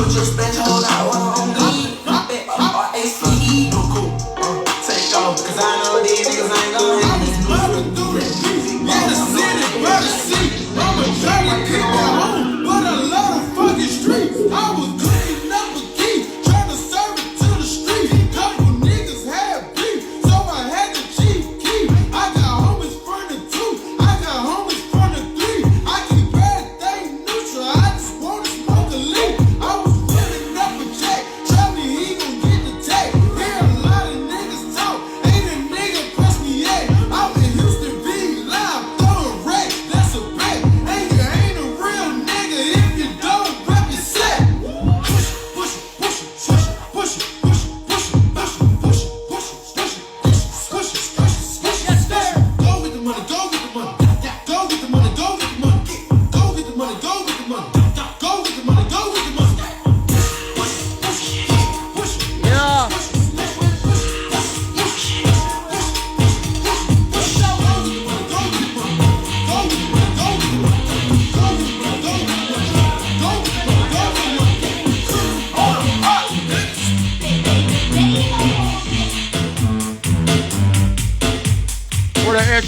just spend your whole lot on me. R-A-C-E. Cool. Take off, cause I know these niggas ain't gon' hit me. I'm a tryna keep at home, but I love the fucking streets. I was cleaning up a key, tryna serve it to the street. Couple niggas had beef, so I had the chief key. I got homies from the 2, I got homies from the 3. I keep everything neutral, I just wanna smoke a leaf. I was running up a check, tell me he gon' get the tag. Hear a lot of niggas talk, ain't a nigga press me yet. I'm in Houston, V live, throwing racks, that's a bet.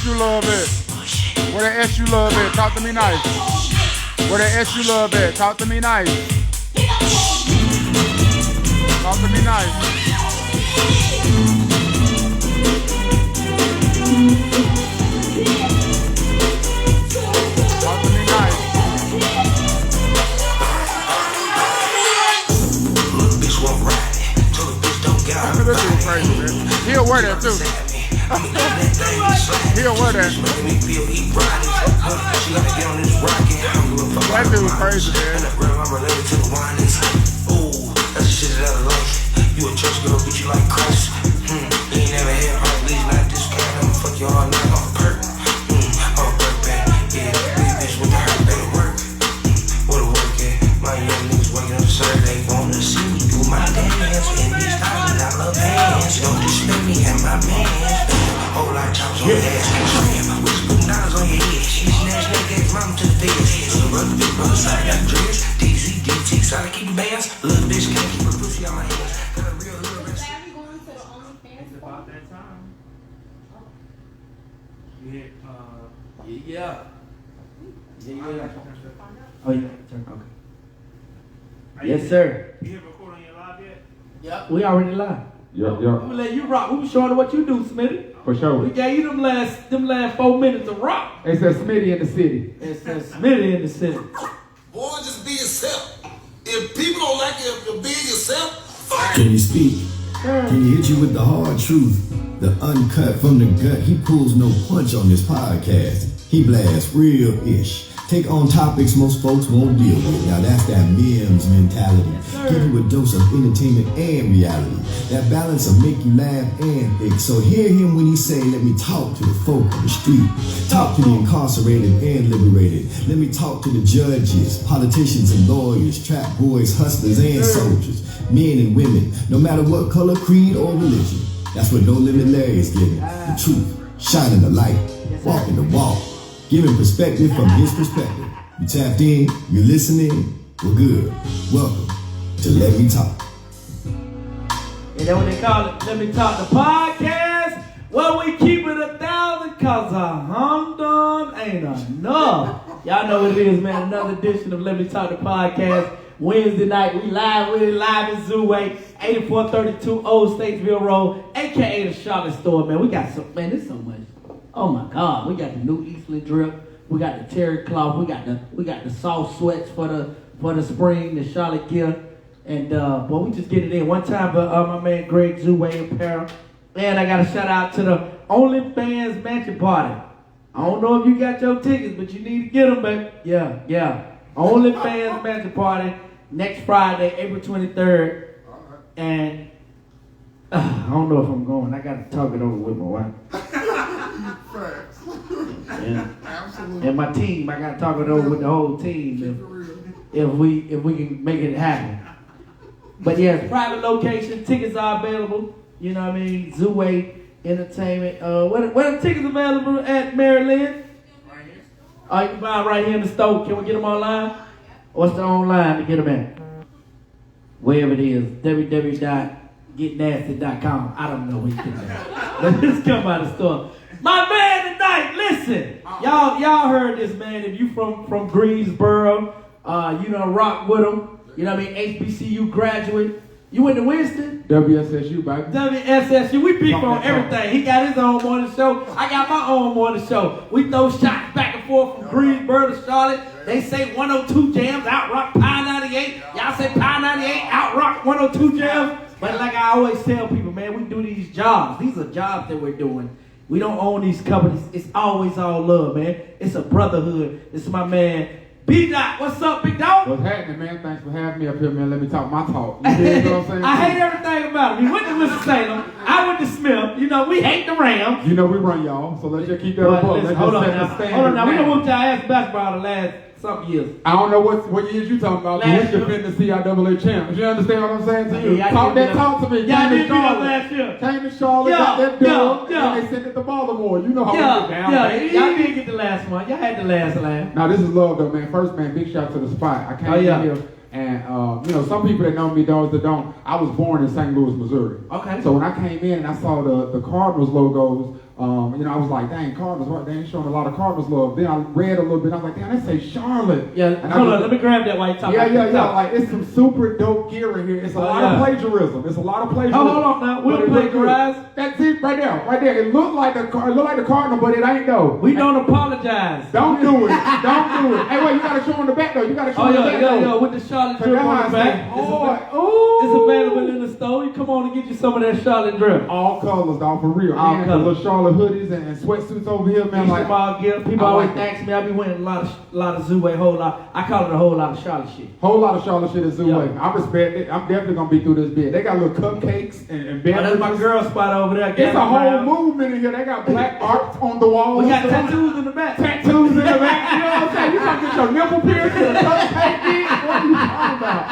You love it? Where the S you love it? Talk to me nice. Where the S you love it? Talk to me nice. Talk to me nice. Talk to me nice. Little bitch won't ride it. Told the bitch don't get out. This is crazy, man. He'll wear that too. He'll wear that. That dude crazy, man. Ooh, that's the shit that I like. You a church girl, but you like Christ. You ain't never had parties like this. I'ma fuck you all night on perk. On perk back. Yeah, big bitch with the hurt better work. What a work at? My young niggas waking up Saturday. Wanna see me do my dance. In these times I love hands. Don't disrespect me and my man. Whole lot of chops on your ass. With $1 on your head. She snatched nigga mom to the bed. So run the big brother side. Got dress. DZ, DT. Side keep the bands. Little bitch can't keep her pussy on my hands. Got a real little bitch. It's about that time. Yeah. Oh, yeah. Okay. Yes, sir. You hit record on your live yet? Yep. We already live. Yep. We gonna let you rock. We was showing what you do, Smitty. For sure. We gave you them last 4 minutes of rock. It says Smitty in the city. It says Smitty in the city. Boy, just be yourself. If people don't like you, if you're being yourself, fuck. Can you speak? Can he hit you with the hard truth? The uncut from the gut. He pulls no punch on this podcast. He blasts real-ish. Take on topics most folks won't deal with. Now that's that Mims mentality. Give you a dose of entertainment and reality. That balance will make you laugh and think. So hear him when he say, let me talk to the folk on the street. Talk to the incarcerated and liberated. Let me talk to the judges, politicians and lawyers, trap boys, hustlers and soldiers, men and women, no matter what color, creed, or religion. That's what No Limit Larry is giving. The truth, shining the light, walking the walk. Giving perspective from his perspective. You tapped in, you're listening, we're good. Welcome to Let Me Talk. And that's what they call it, Let Me Talk, the podcast. Well, we keep it 1,000 cause a humdrum ain't enough. Y'all know what it is, man. Another edition of Let Me Talk, the podcast. Wednesday night, we live in Zooway, 8432 Old Statesville Road, a.k.a. the Charlotte store, man. We got some, man, there's so much. Oh my God, we got the new Eastland drip, we got the terry cloth, we got the soft sweats for the spring, the Charlotte gear, and boy, we just get it in one time for my man Greg Zooway Apparel, and I got a shout out to the OnlyFans Mansion Party. I don't know if you got your tickets, but you need to get them, baby. Yeah. OnlyFans Mansion Party next Friday, April 23rd, and I don't know if I'm going. I got to talk it over with my wife. Yeah. Absolutely. And my team, I got to talk it over with the whole team if we can make it happen. But yeah, private location, tickets are available. You know what I mean? Zooway Entertainment. Where the tickets available at Mary Lynn? Right here. Oh, you can buy them right here in the store. Can we get them online? What's the online to get them at? wherever it is, www.getnasty.com. I don't know where you get that. But just come by the store. My man tonight, listen. Y'all heard this, man. If you from Greensboro, you done rock with him. You know what I mean? HBCU graduate. You went to Winston? WSSU, baby. WSSU. We beef on everything. He got his own morning show. I got my own morning show. We throw shots back and forth from Greensboro to Charlotte. They say 102 jams, out rock Pi 98. Y'all say Pi 98, out rock 102 jams. But like I always tell people, man, we do these jobs. These are jobs that we're doing. We don't own these companies. It's always all love, man. It's a brotherhood. This is my man, Bdaht. What's up, Bdaht? What's happening, man? Thanks for having me up here, man. Let me talk my talk. You dig what I'm saying? I hate everything about it. We went to Winston-Salem. I went to Smith. You know, we hate the Rams. You know we run y'all, so let's just keep that up. Hold on now. We done whooped y'all ass basketball the last some years. I don't know what years you talking about. We defend the CIAA champs. You understand what I'm saying to you? Talk to me. Y'all did beat us last year. Came to Charlotte, got that dub, and they sent it to Baltimore. You know how we get down. Y'all didn't get the last one. Y'all had the last laugh. Now this is love though, man. First, man, big shout to the spot. I came in here. And, you know, some people that know me, those that don't, I was born in St. Louis, Missouri. Okay. So when I came in and I saw the Cardinals logos, you know, I was like, dang, Cardinals, what? They ain't showing a lot of Cardinals love. Then I read a little bit, I was like, damn, they say Charlotte. Yeah, hold on, let me grab that while you talk. Yeah, like, it's some super dope gear in here. It's a lot of plagiarism. It's a lot of plagiarism. Hold on now, we'll plagiarize. That's it, right there. It looked like the Cardinal, but it ain't though. We don't apologize. Don't do it. Hey, wait, you gotta show them the back though. You gotta show them the back though. With the Charlotte drip on the back. It's available in the store. You come on and get you some of that Charlotte drip. All colors, dog, for real. All colors. Little Charlotte hoodies and sweatsuits over here, man. People always ask me. I be wearing a lot of Zoo-Way, whole lot. I call it a whole lot of Charlotte shit. Whole lot of Charlotte shit is Zoo-Way. I respect it. I'm definitely gonna be through this bit. They got little cupcakes and beverages. That's my girl spot over there. It's a whole movement in here. They got black art on the walls. We got tattoos in the back. You know what I'm saying? You gotta get your nipple pierced and a cupcake in. What are you talking about?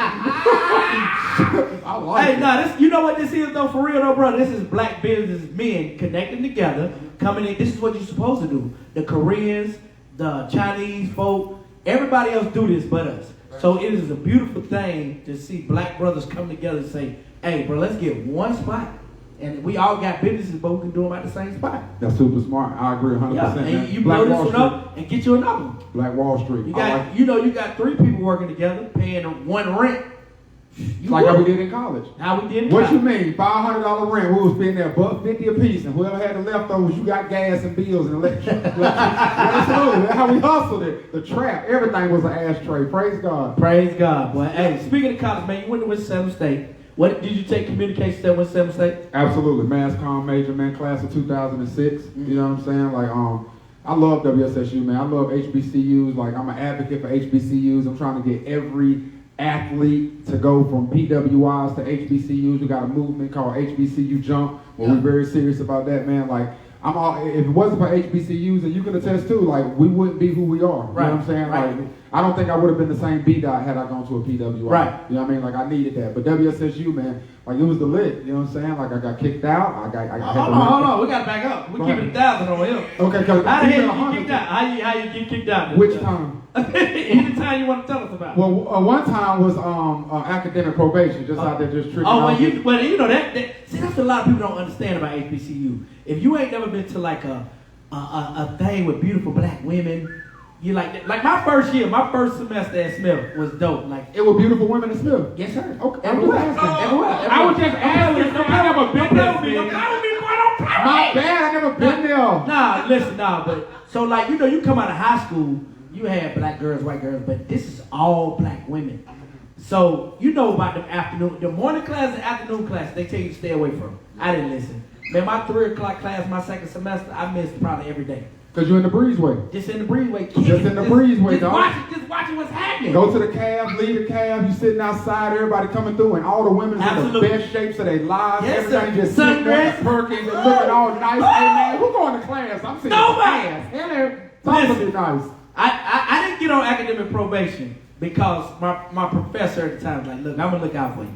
I like it. You know what this is though, for real though, bro? This is black business men connecting together, coming in. This is what you're supposed to do. The Koreans, the Chinese folk, everybody else do this but us. So it is a beautiful thing to see black brothers come together and say, hey, bro, let's get one spot. And we all got businesses, but we can do them at the same spot. That's super smart. I agree 100%. Yeah, and you blow this one up and get you another one. Black Wall Street. You got 3 people working together, paying one rent. Like how we did in college. How we did in college. college. What you mean? $500 rent. We was spending there $150 a piece, and whoever had the leftovers, you got gas and bills and electricity. Absolutely. That's how we hustled it. The trap. Everything was an ashtray. Praise God. Praise God, boy. Hey, speaking of college, man, you went to Winston-Salem State. What did you take communications at Winston-Salem State? Absolutely. Mass comm major, man. Class of 2006. You know what I'm saying? Like, I love WSSU, man. I love HBCUs. Like, I'm an advocate for HBCUs. I'm trying to get every athlete to go from PWIs to HBCUs. We got a movement called HBCU Jump, where we're very serious about that, man. Like, if it wasn't for HBCUs, and you can attest too, like, we wouldn't be who we are. Right. You know what I'm saying? Right. Like, I don't think I would have been the same Bdaht had I gone to a PWI. Right. You know what I mean? Like, I needed that. But WSSU, man, like, it was the lit. You know what I'm saying? Like, I got kicked out. Hold on. We got to back up. We keep it 1,000 over here. Okay, because how the hell you get kicked out? How you get kicked out? Which time? Anytime you want to tell us about. Well, one time was academic probation, just out there just tricking out. You know that. See, that's what a lot of people don't understand about HBCU. If you ain't never been to like a thing with beautiful black women, you like my first semester at Smith was dope. Like, it was beautiful women at Smith. Yes, sir. Okay. Everywhere. I was just asking. I never been there. My bad. I never been there. But so like you come out of high school, you had black girls, white girls, but this is all black women. So you know about the morning class and afternoon class, they tell you to stay away from. I didn't listen. Man, my 3 o'clock class, my second semester, I missed probably every day. Because you're in the breezeway. Just in the breezeway. Just in the breezeway, dog. Just watching what's happening. Go to the cab, leave the cab, you sitting outside, everybody coming through, and all the women in the best shapes of their lives. Yes, everything sir. just sitting there, perking and looking all nice. Hey, man, who going to class? I'm sitting Nobody. Hello. Talk to me nice. I didn't get on academic probation because my professor at the time was like, look, I'm going to look out for you.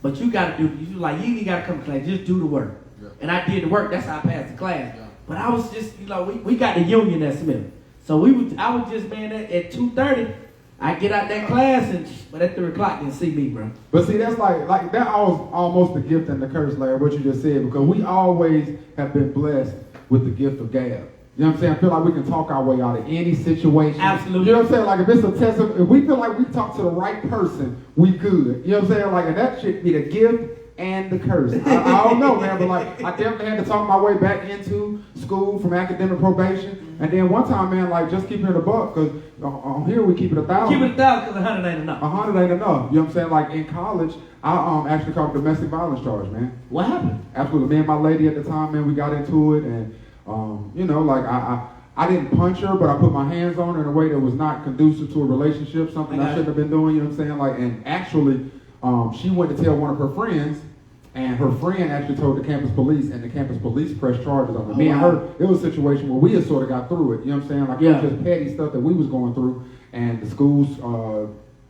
But you got to do, you ain't got to come to class, just do the work. Yeah. And I did the work, that's how I passed the class. Yeah. But I was just, we got the union at Smith. So I was just, man, at 2:30, I get out that class, but at 3 o'clock, didn't see me, bro. But see, that's like that almost the gift and the curse, Larry, what you just said, because we always have been blessed with the gift of gab. You know what I'm saying? I feel like we can talk our way out of any situation. Absolutely. You know what I'm saying? Like if it's a test, if we feel like we talk to the right person, we good. You know what I'm saying? Like, and that should be the gift and the curse. I don't know, man, but like I definitely had to talk my way back into school from academic probation. And then one time, man, like just keeping it a buck, because on here we keep it 1,000. Keep it 1,000 because 100 ain't enough. 100 ain't enough. You know what I'm saying? Like in college, I actually caught a domestic violence charge, man. What happened? Absolutely. Me and my lady at the time, man, we got into it, and you know, like I didn't punch her, but I put my hands on her in a way that was not conducive to a relationship, something I shouldn't have been doing, you know what I'm saying? Like, and actually, she went to tell one of her friends, and her friend actually told the campus police, and the campus police pressed charges on her. Me and her, it was a situation where we had sort of got through it, you know what I'm saying? Like, it was just petty stuff that we was going through, and the schools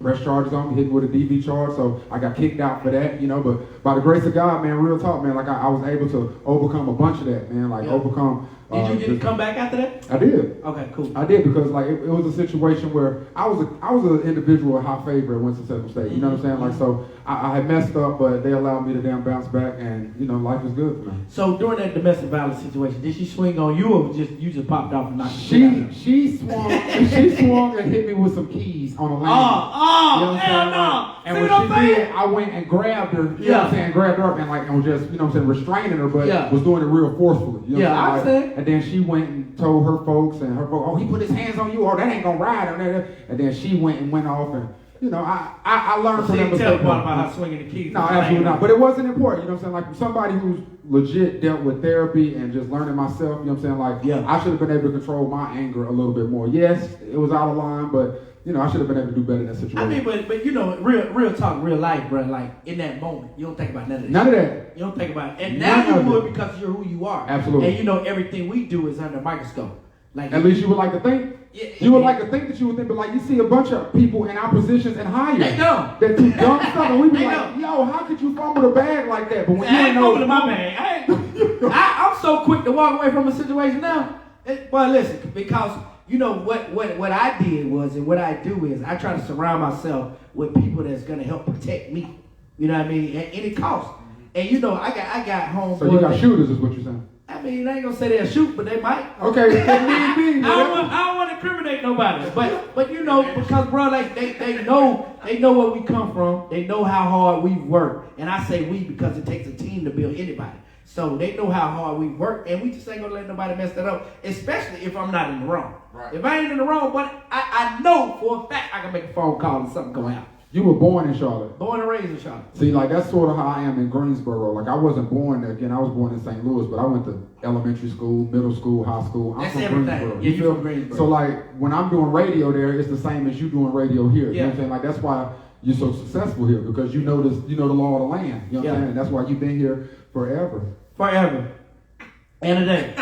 pressed charges on me, hit me with a DV charge, so I got kicked out for that, you know, but by the grace of God, man, real talk, man, like I was able to overcome a bunch of that, man, like overcome. Did you get to come back after that? I did. Okay, cool. I did, because like it was a situation where I was an individual of high favor at Winston-Salem State. You know what I'm saying? Like, so I had messed up, but they allowed me to damn bounce back, and you know, life is good for me. So during that domestic violence situation, did she swing on you, or you just popped off and knocked She swung and hit me with some keys on a landing. Oh, you know what I'm hell saying? no! And when she did, I went and grabbed her. You know what I'm saying? Grabbed her up and like, and was just, you know what I'm saying, restraining her, but was doing it real forcefully. You know what I'm saying? Like, and then she went and told her folks, and her folks, oh, he put his hands on you, or that ain't gonna ride. And then she went off, and you know, I learned from that mistake. Tell about her swinging the keys. No, absolutely not. But it wasn't important. You know what I'm saying? Like somebody who's legit dealt with therapy and just learning myself. You know what I'm saying? Like I should have been able to control my anger a little bit more. Yes, it was out of line, but you know, I should have been able to do better in that situation. I mean, but you know, real talk, real life, bro. Like in that moment, you don't think about none of that. None of that. You don't think about it. And now you would, because you're who you are. Absolutely. And you know, everything we do is under a microscope. Like at least you would like to think. You would like to think that you would think, but like you see a bunch of people in our positions and higher that do dumb stuff, and we be like, yo, how could you fumble the bag like that? But when you ain't know my bag, I'm so quick to walk away from a situation now. Well, listen, because you know what I did was, and what I do is, I try to surround myself with people that's gonna help protect me. You know what I mean? At any cost. And you know, I got home. So you got shooters, is what you're saying? I mean, I ain't gonna say they'll shoot, but they might. Okay, I don't want to incriminate nobody, but you know, because bro, like they know where we come from. They know how hard we've worked, and I say we because it takes a team to build anybody. So they know how hard we've worked, and we just ain't gonna let nobody mess that up. Especially if I'm not in the wrong. Right. If I ain't in the wrong, but I know for a fact I can make a phone call and something go out. You were born in Charlotte. Born and raised in Charlotte. See, like that's sort of how I am in Greensboro. Like I wasn't born there. Again, I was born in St. Louis, but I went to elementary school, middle school, high school. I'm from Greensboro. Yeah, you're from Greensboro. So like when I'm doing radio there, it's the same as you doing radio here. You know what I'm saying? Like that's why you're so successful here, because you know the law of the land. You know what I'm saying? And that's why you've been here forever. Forever. And a day.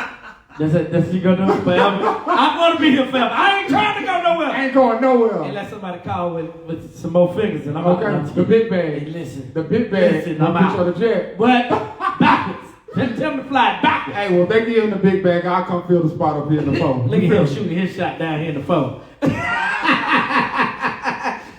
That's you gonna do forever. I'm gonna be here forever. I ain't trying to go nowhere. I ain't going nowhere. Unless somebody call with some more figures, and I'm okay. The big bag. Hey, listen. The big bag. Listen, I'm out. The jet. But backwards. Tell them to fly backwards. Hey, well, if they give him the big bag, I'll come fill the spot up here in the phone. Look at him shooting his shot down here in the phone.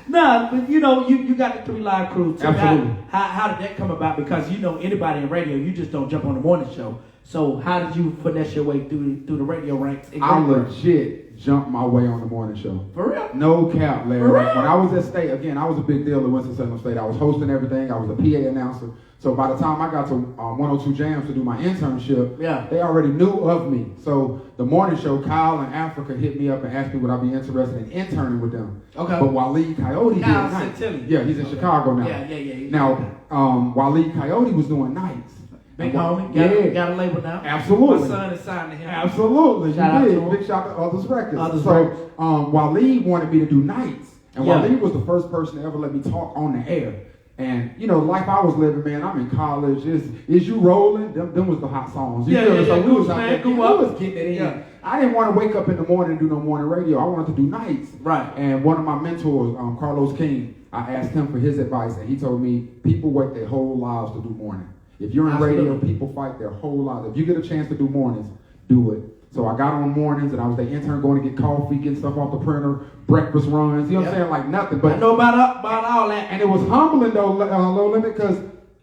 Nah, but you know, you got the 3 live crews. Absolutely. How did that come about? Because you know, anybody in radio, you just don't jump on the morning show. So how did you finesse your way through the radio ranks? I legit jumped my way on the morning show. For real? No cap, Larry. For real? When I was at State, again, I was a big deal at Winston-Salem State. I was hosting everything. I was a PA announcer. So by the time I got to 102 Jams to do my internship, they already knew of me. So the morning show, Kyle and Africa hit me up and asked me would I be interested in interning with them. Okay. But Waleed Coyote did nights. Yeah, he's in Chicago now. Yeah. Now, Waleed Coyote was doing nights. Big homie, got a label now. Absolutely. My son is signed to him. Absolutely. Shout out to him. Big shout out to Others Records. So Waleed wanted me to do nights. And Waleed was the first person to ever let me talk on the air. And you know, life I was living, man, I'm in college. Is you rolling? Them was the hot songs. You feel me? So we was out there. We was getting it in. Yeah. I didn't want to wake up in the morning and do no morning radio. I wanted to do nights. Right. And one of my mentors, Carlos King, I asked him for his advice, and he told me people wait their whole lives to do morning. If you're in radio, people fight their whole lives. If you get a chance to do mornings, do it. So I got on mornings and I was the intern going to get coffee, getting stuff off the printer, breakfast runs, you know what I'm saying? Like nothing. But I know about all that. And it was humbling though, Low Limit, because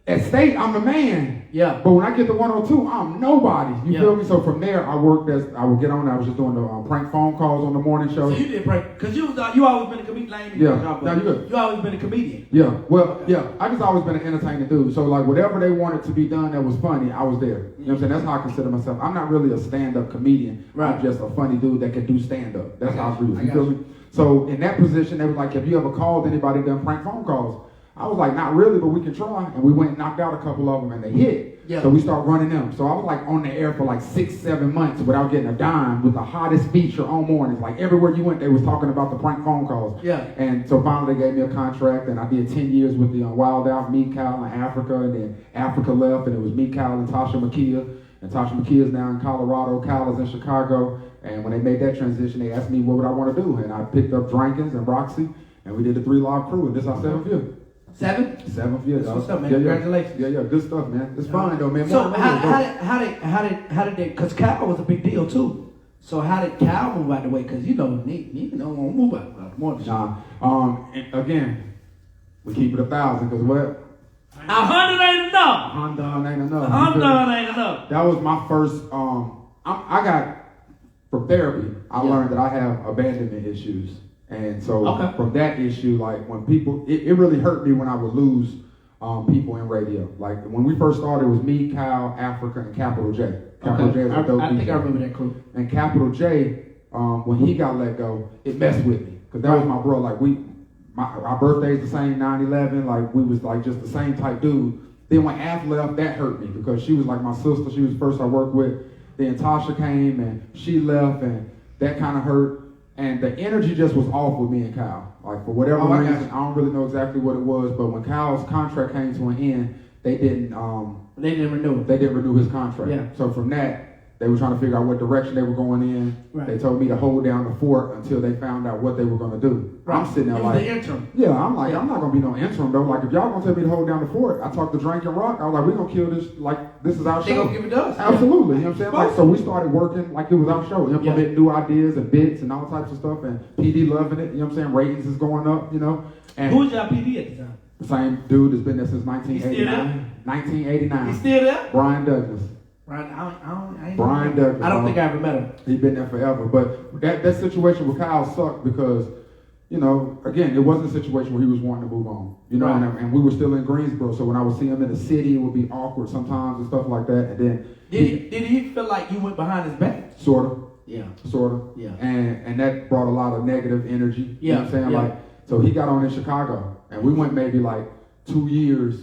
at State, I'm the man. Yeah. But when I get to 102, I'm nobody. You Yeah. feel me? So from there, I would get on there. I was just doing the prank phone calls on the morning show. So you did prank, because you always been a comedian. Yeah. No, you good. You always been a comedian. Yeah. Well, yeah. I just always been an entertaining dude. So like whatever they wanted to be done that was funny, I was there. You know what I'm saying? That's how I consider myself. I'm not really a stand-up comedian. Right. I'm just a funny dude that can do stand-up. That's how I feel. I You got feel you. me? So in that position, they were like, have you ever called anybody done prank phone calls? I was like, not really, but we can try. And we went and knocked out a couple of them and they hit. Yeah. So we started running them. So I was like on the air for like 6-7 months without getting a dime with the hottest feature on mornings. Like everywhere you went, they was talking about the prank phone calls. Yeah. And so finally they gave me a contract and I did 10 years with the Wild Out, me, Kyle, and Africa. And then Africa left and it was me, Kyle, and Tasha Makia. And Tasha Makia is now in Colorado. Kyle is in Chicago. And when they made that transition, they asked me what would I want to do. And I picked up Drankins and Roxy. And we did the 3 Live Crew. And this is our 7th year. 7th? Year. That's what's up, man. Yeah, Congratulations. Yeah, good stuff, man. It's fun though, man. So how did they? Because Kyle was a big deal too. So how did Kyle move out the way? Because you don't move out more than and again, we keep it 1,000 because what? 100 ain't enough. 100 ain't enough. 100 ain't enough. That was my first. I got from therapy. I learned that I have abandonment issues. And so from that issue, like when people, it really hurt me when I would lose people in radio. Like when we first started, it was me, Kyle, Africa, and Capital J. Capital J was a dope I think DJ. I remember that crew. And Capital J, when he got let go, it messed with me. Because that was my bro. Like our birthday's the same, 9/11. Like we was like just the same type dude. Then when Af left, that hurt me because she was like my sister. She was the first I worked with. Then Tasha came and she left and that kind of hurt. And the energy just was off with me and Kyle. Like for whatever reason, I don't really know exactly what it was, but when Kyle's contract came to an end, they didn't renew it. They didn't renew his contract. Yeah. So from that, they were trying to figure out what direction they were going in. Right. They told me to hold down the fort until they found out what they were going to do. Right. I'm sitting there It was like, the interim. yeah, I'm like, I'm not going to be no interim though. Like if y'all going to tell me to hold down the fort, I talked to Drink and Rock. I was like, we're going to kill this. Like this is our show. They going to give it to us. Absolutely. You know what I'm saying? Like, so we started working like it was our show, implementing new ideas and bits and all types of stuff. And PD loving it. You know what I'm saying? Ratings is going up, you know. And who was your PD at the time? the same dude that's been there since He still there? 1989. He still there? Brian Douglas. Right, I ain't Brian Douglas. I don't think I ever met him. He's been there forever. But that situation with Kyle sucked because, you know, again, it wasn't a situation where he was wanting to move on. You know, Right. and we were still in Greensboro, so when I would see him in the city, it would be awkward sometimes and stuff like that. And then Did he feel like you went behind his back? Sort of. Yeah. Yeah. And that brought a lot of negative energy. You know what I'm saying? Yeah. Like, so he got on in Chicago, and we went maybe like 2 years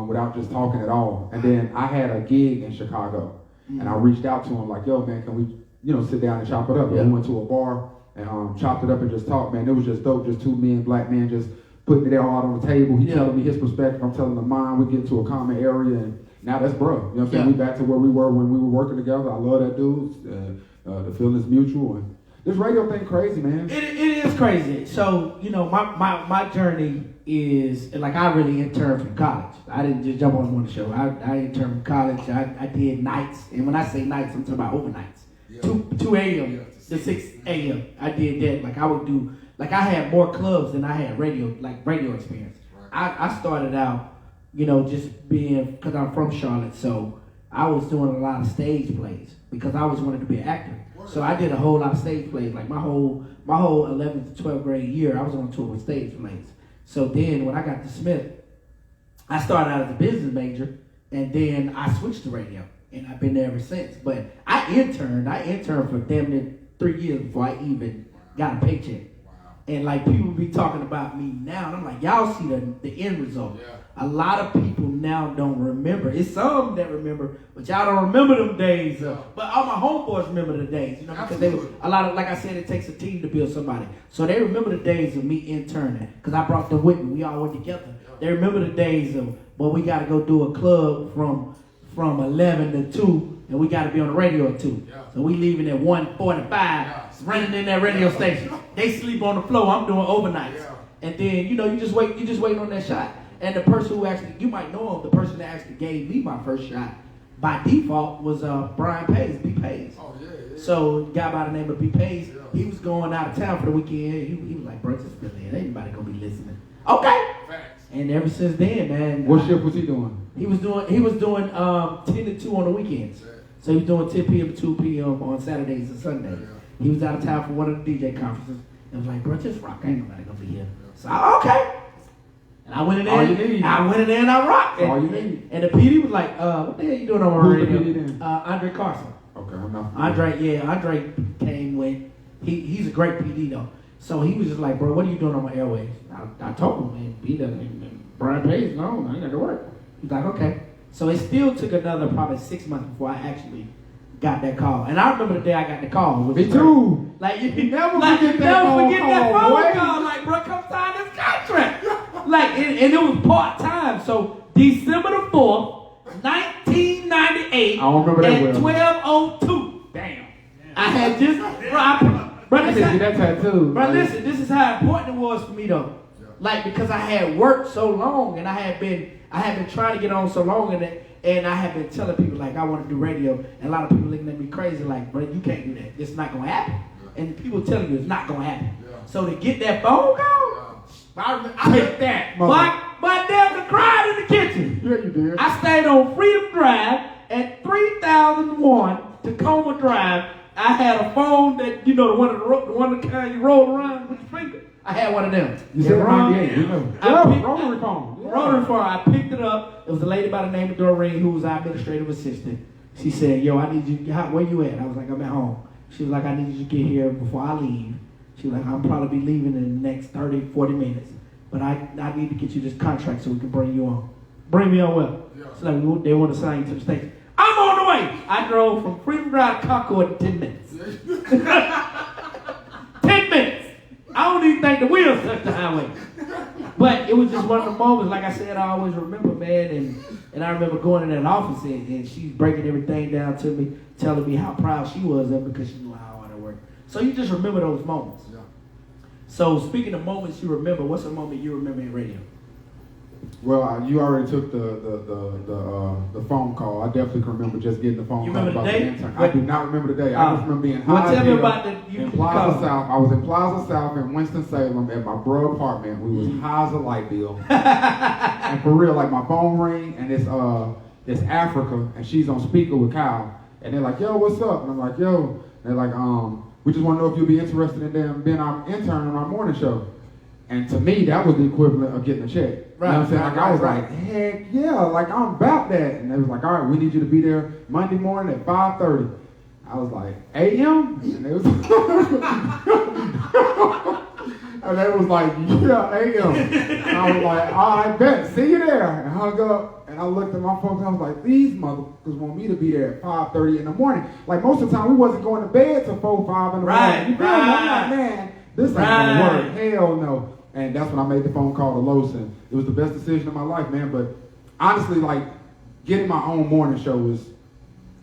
without just talking at all. And then I had a gig in Chicago, and I reached out to him like, yo, man, can we, you know, sit down and chop it up? Yeah. And we went to a bar and chopped it up and just talked, man. It was just dope, just 2 men, black men, just putting it all out on the table. He telling me his perspective, I'm telling him mine. We get into a common area, and now that's bro. You know what I'm saying? We back to where we were when we were working together. I love that dude. The feeling's mutual, and this radio thing crazy, man. It is crazy. So, you know, my journey is, like, I really interned from college. I didn't just jump on one show. I interned from college. I did nights. And when I say nights, I'm talking about overnights. Yeah. 2 a.m. to 6 a.m. I did that. Like, I would do, like, I had more clubs than I had radio experience. Right. I started out, you know, just being, because I'm from Charlotte, so I was doing a lot of stage plays because I always wanted to be an actor. So I did a whole lot of stage plays. Like my whole 11th to 12th grade year, I was on tour with stage plays. So then when I got to Smith, I started out as a business major, and then I switched to radio, and I've been there ever since. But I interned for damn near 3 years before I even got a paycheck. And like people be talking about me now, and I'm like, y'all see the end result. Yeah. A lot of people now don't remember. It's some that remember, but y'all don't remember them days. But all my homeboys remember the days, you know, because they were a lot of, like I said, it takes a team to build somebody. So they remember the days of me interning, because I brought them with me. We all went together. They remember the days of, well, we got to go do a club from 11 to 2, and we got to be on the radio at 2. Yeah. So we leaving at 1:45, running in that radio station. They sleep on the floor. I'm doing overnights. Yeah. And then, you know, you just waiting on that shot. And the person who actually, you might know him, the person that actually gave me my first shot, by default was Brian Pays, B. Pays. Oh, yeah. So a guy by the name of B. Pays, he was going out of town for the weekend. He was like, bro, just fill in. Ain't nobody gonna be listening. Okay. Facts. And ever since then, man. What shift was he doing? He was doing 10 to 2 on the weekends. So he was doing 10 p.m. to 2 p.m. on Saturdays and Sundays. He was out of town for one of the DJ conferences. And was like, bro, just rock. Ain't nobody gonna be here. So okay. And I went in there. All you need. I went in there and I rocked. All you need. And the PD was like, what the hell you doing on my Who's the radio? PD then? Andre Carson. Okay, I'm not. Andre came with, he's a great PD though. So he was just like, bro, what are you doing on my airways? I told him, man, he doesn't, Brian Pays, no, I ain't got to work. He's like, okay. So it still took another probably 6 months before I actually got that call. And I remember the day I got the call. Me too. Like, you never forget that phone boy. call. Like, bro, come sign this contract. Like, and it was part-time. So December the 4th, 1998 I don't remember that at well. 12:02. Damn. I had just, bro, I didn't get that tattoo. Bro, listen, this is how important it was for me though. Like, because I had worked so long and I had been trying to get on so long and I had been telling people like I want to do radio, and a lot of people looking at me crazy like, bro, you can't do that. It's not gonna happen. And people telling you it's not gonna happen. So to get that phone call, I hit that. My damn cried in the kitchen. Yeah, you did. I stayed on Freedom Drive at 3001 Tacoma Drive. I had a phone that, you know, the one that kind you roll around with your finger. I had one of them. You said 98, you know. Rotary phone. Rotary phone. I picked it up. It was a lady by the name of Doreen who was our administrative assistant. She said, yo, I need you, where you at? I was like, I'm at home. She was like, I need you to get here before I leave. She was like, I'll probably be leaving in the next 30, 40 minutes. But I need to get you this contract so we can bring you on. Bring me on well. So like, they want to sign you to the station. I'm on the way. I drove from Freedom Drive to Concord in 10 minutes. 10 minutes. I don't even think the wheels touched the highway. But it was just one of the moments, like I said, I always remember, man. And I remember going in that office and she's breaking everything down to me, telling me how proud she was of me because she knew how hard I worked. So you just remember those moments. Yeah. So speaking of moments you remember, what's a moment you remember in radio? Well, you already took the phone call. I definitely can remember just getting the phone you call remember about the the day? intern. I do not remember the day. I just remember being well, high tell me about in Plaza South. I was in Plaza South in Winston-Salem at my bro apartment. We was high as a light bill. And for real, like my phone ring and it's Africa and she's on speaker with Kyle. And they're like, yo, what's up? And I'm like, yo. And they're like, we just want to know if you'll be interested in being our intern on our morning show. And to me, that was the equivalent of getting a check. Right, you know what I'm saying? right, I was right. like, heck yeah, like I'm about that. And they was like, all right, we need you to be there Monday morning at 5:30. I was like, a.m.? And they was and they was like, yeah, a.m. And I was like, all right, bet, see you there. And hung up, and I looked at my phone and I was like, these motherfuckers want me to be there at 5:30 in the morning. Like most of the time, we wasn't going to bed till 4, 5 in the morning. You feel me? I'm like, man, this ain't gonna work. Hell no. And that's when I made the phone call to Lawson. It was the best decision of my life, man. But honestly, like, getting my own morning show was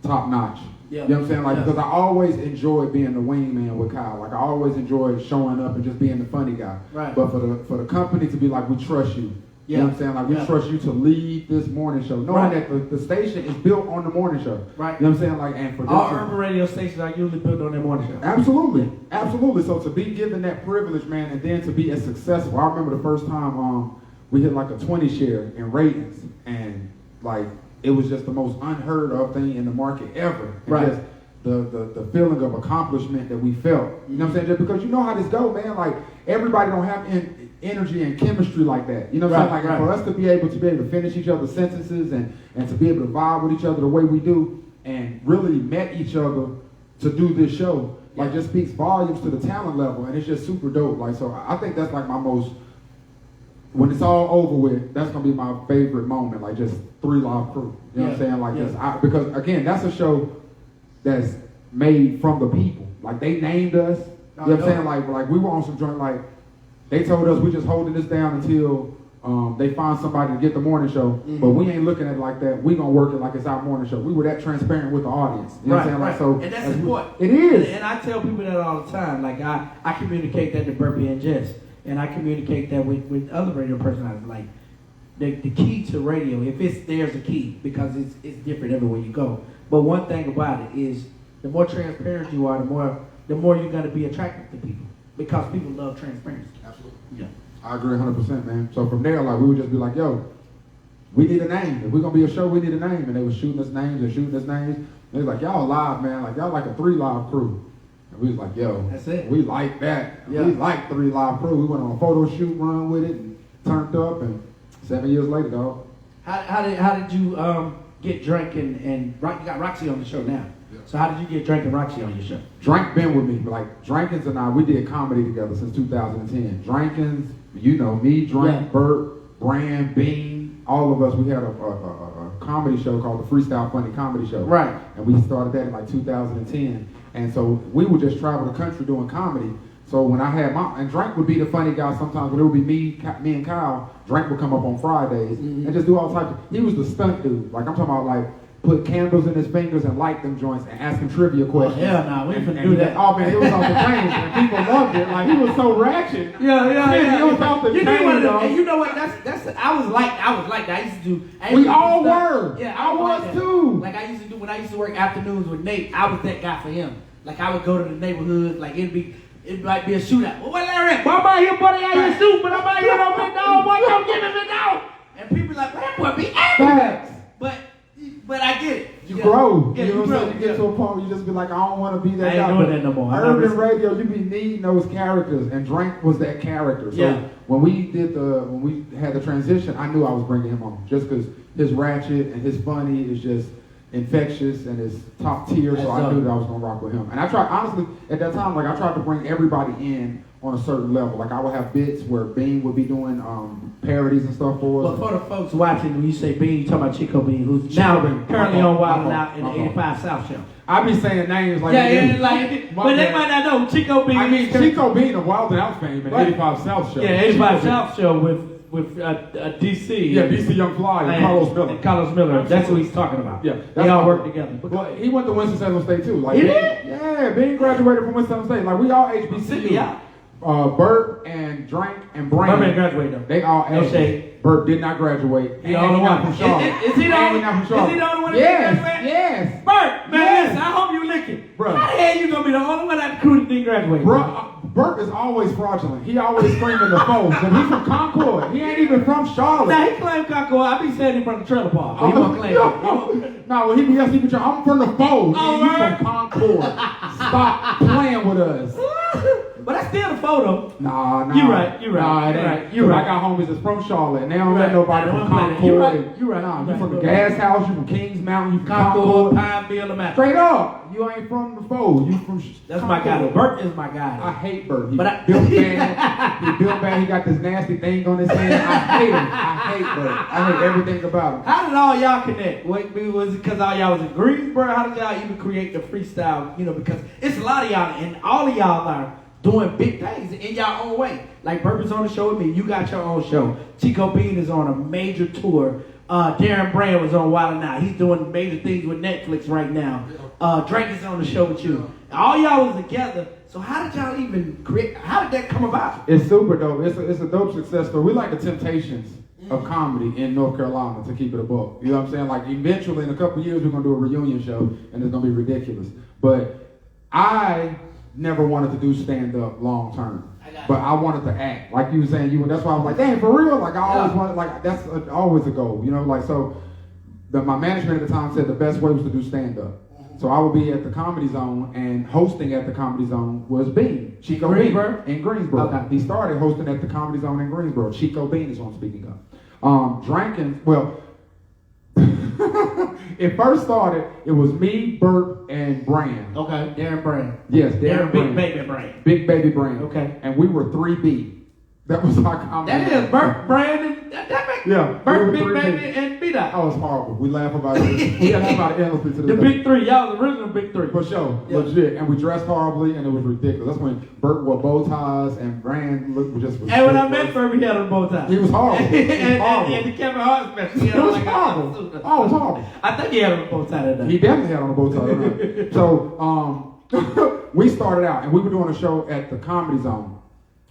top notch. Yeah. You know what I'm saying? Like, because I always enjoyed being the wingman with Kyle. Like, I always enjoyed showing up and just being the funny guy. Right. But for the company to be like, we trust you. You know what I'm saying? Like, we trust you to lead this morning show. Knowing that the station is built on the morning show. Right. You know what I'm saying? Like, and for all urban radio stations are usually built on their morning show. Absolutely. Absolutely. So to be given that privilege, man, and then to be as successful. I remember the first time we hit like a 20 share in ratings. And like, it was just the most unheard of thing in the market ever. And right. Just the feeling of accomplishment that we felt. You know what I'm saying? Just because you know how this go, man. Like, everybody don't have energy and chemistry like that. You know what I'm saying? Like, for us to be able to finish each other's sentences and to be able to vibe with each other the way we do and really met each other to do this show, like, just speaks volumes to the talent level, and it's just super dope. Like, so I think that's like my most, when it's all over with, that's gonna be my favorite moment. Like, just 3 Live Crew. You know what I'm saying? Like, just because again, that's a show that's made from the people. Like, they named us. You know what I'm saying? Like we were on some joint. Like, they told us we just holding this down until they find somebody to get the morning show. Mm-hmm. But we ain't looking at it like that. We gonna work it like it's our morning show. We were that transparent with the audience. You know what I'm saying? Like, so, and that's important. It is. And I tell people that all the time. Like, I communicate that to Burpee and Jess. And I communicate that with other radio personalities. Like, the key to radio, there's a key, because it's different everywhere you go. But one thing about it is, the more transparent you are, the more you're going to be attractive to people, because people love transparency. Absolutely. Yeah. I agree 100%, man. So from there, like, we would just be like, yo, we need a name. If we're going to be a show, we need a name. And they were shooting us names. And they was like, y'all live, man. Like, y'all like a 3 Live crew. And we was like, yo, that's it. We like that. Yeah. We like 3 Live crew. We went on a photo shoot run with it and turned up. And 7 years later, dog. How did you get Drake and you got Roxy on the show now? Yeah. So how did you get Drake and Roxy on your show? Drank been with me. Like, Drankins and I, we did comedy together since 2010. Drankins, you know, me, Drank, Yeah. Bert, Brand, Bean, all of us, we had a comedy show called the Freestyle Funny Comedy Show. Right. And we started that in like 2010. And so we would just travel the country doing comedy. So when I had and Drank would be the funny guy sometimes, but it would be me and Kyle. Drank would come up on Fridays and just do all types he was the stunt dude. Like, I'm talking about, like, put candles in his fingers and light them joints and ask him trivia questions. Hell no, we finna do that. Oh man, it was off the chain and people loved it. Like, he was so ratchet. Yeah. It was off the chain, though. And you know what? That's I was like that. I used to do. We all were. Yeah, I was like too. Like, I used to do when I used to work afternoons with Nate. I was that guy for him. Like, I would go to the neighborhood. Like, it might be a shootout. Well, where Larry? Well, I'm out here, buddy. I ain't shoot, but I'm out here on big dog. Boy, don't give him it out. And people like, man, boy, be Facts. But I get it. You grow. Yeah, you know what I'm saying? You get yeah. to a point where you just be like, I don't want to be that I ain't guy. doing that no more. Urban radio, you be needing those characters, and Drank was that character. So Yeah. when we had the transition, I knew I was bringing him on, just because his ratchet and his funny is just infectious and is top tier. So I knew that I was gonna rock with him. And I tried, honestly, at that time, like, I tried to bring everybody in on a certain level. Like, I would have bits where Bean would be doing parodies and stuff for us. Well, for the folks watching, when you say Bean, you talking about Chico Bean, who's now currently on Wild 'N Out in the 85 South Show. I be saying names like but they might not know Chico Bean. I mean, Chico Bean of Wild 'N Out fame and 85 South Show. Yeah, 85 South Show with DC. Yeah, DC Young Fly and Carlos Miller. Carlos Miller. That's what he's talking about. Yeah, they all work together. Well, he went to Winston-Salem State too. Like, He did? Yeah, Bean graduated from Winston-Salem State. Like, we all HBCU. Yeah. Bert and Drank and Brand. Bert graduated though. They all No shade. Bert did not graduate. He the only one. From Charlotte. Is he the only one? Is he the only one? Yes. Bert, man, Yes. listen, I hope you lick it. Bro. How the hell you gonna be the only one out the crew that didn't graduate? Bert is always fraudulent. He always screaming the foes. And he's from Concord. He ain't even from Charlotte. Now he claimed Concord. I be saying he from the trailer park. He won't claim it. No, he be trying. I'm from the foes. Oh, You right. from Concord. Stop playing with us. But that's still a photo. Nah. You right. Nah, it ain't. You right. I got homies that's from Charlotte, and they don't let Right. nobody They from don't play that. Concord. You right. Nah, You you right. from the Gas House, you from Kings Mountain, you from Concord, Concord. Pineville, and Straight up. You ain't from the foes. You from That's my guy. Concord. Bert is my guy. I hate Bert. He But built bad. He built bad. He got this nasty thing on his hand. I hate him. I hate Bert. I hate everything about him. How did all y'all connect? Was it because all y'all was in Greensboro? How did y'all even create the freestyle? You know, because it's a lot of y'all, and all of y'all are doing big things in your own way. Like, Bert is on the show with me. You got your own show. Chico Bean is on a major tour. Darren Brand was on Wild 'N Out. He's doing major things with Netflix right now. Drake is on the show with you. All y'all was together. So how did y'all even create? How did that come about? It's super dope. It's a dope success story. We like the Temptations of comedy in North Carolina, to keep it a book. You know what I'm saying? Like, eventually, in a couple of years, we're going to do a reunion show, and it's going to be ridiculous. But I never wanted to do stand-up long-term. But I wanted to act. Like you were saying, that's why I was like, dang, for real? Like, I always wanted, like, that's always a goal. You know, like, so my management at the time said the best way was to do stand-up. So I would be at the Comedy Zone, and hosting at the Comedy Zone was Bean. Chico Bean in Greensboro. Okay. He started hosting at the Comedy Zone in Greensboro. Chico Bean is on speaking of. Drinking, well, it first started, it was me, Bert, and Brand. Okay, Darren Brand. Yes, Darren Big Brand. Baby Brand. Big Baby Brand. Okay. And we were 3B. That was our comedy. That is Bert, Brand, and Yeah. Bert, we Big were 3B. Baby, and Bdaht. Oh, it's horrible. We laugh about it. We laugh about it endlessly to The this day. big three. Y'all was the original big three. For sure, Yeah. legit, and we dressed horribly, and it was ridiculous. That's when Bert wore bow ties, and Brand looked just. And when I met Ferb, he had a bow tie. he was horrible. He was horrible. and the Kevin Hart special. He It had was like a horrible. suit. Oh, it was horrible. I think he had a bow tie that night. He definitely had on a bow tie. Right? So, we started out, and we were doing a show at the Comedy Zone,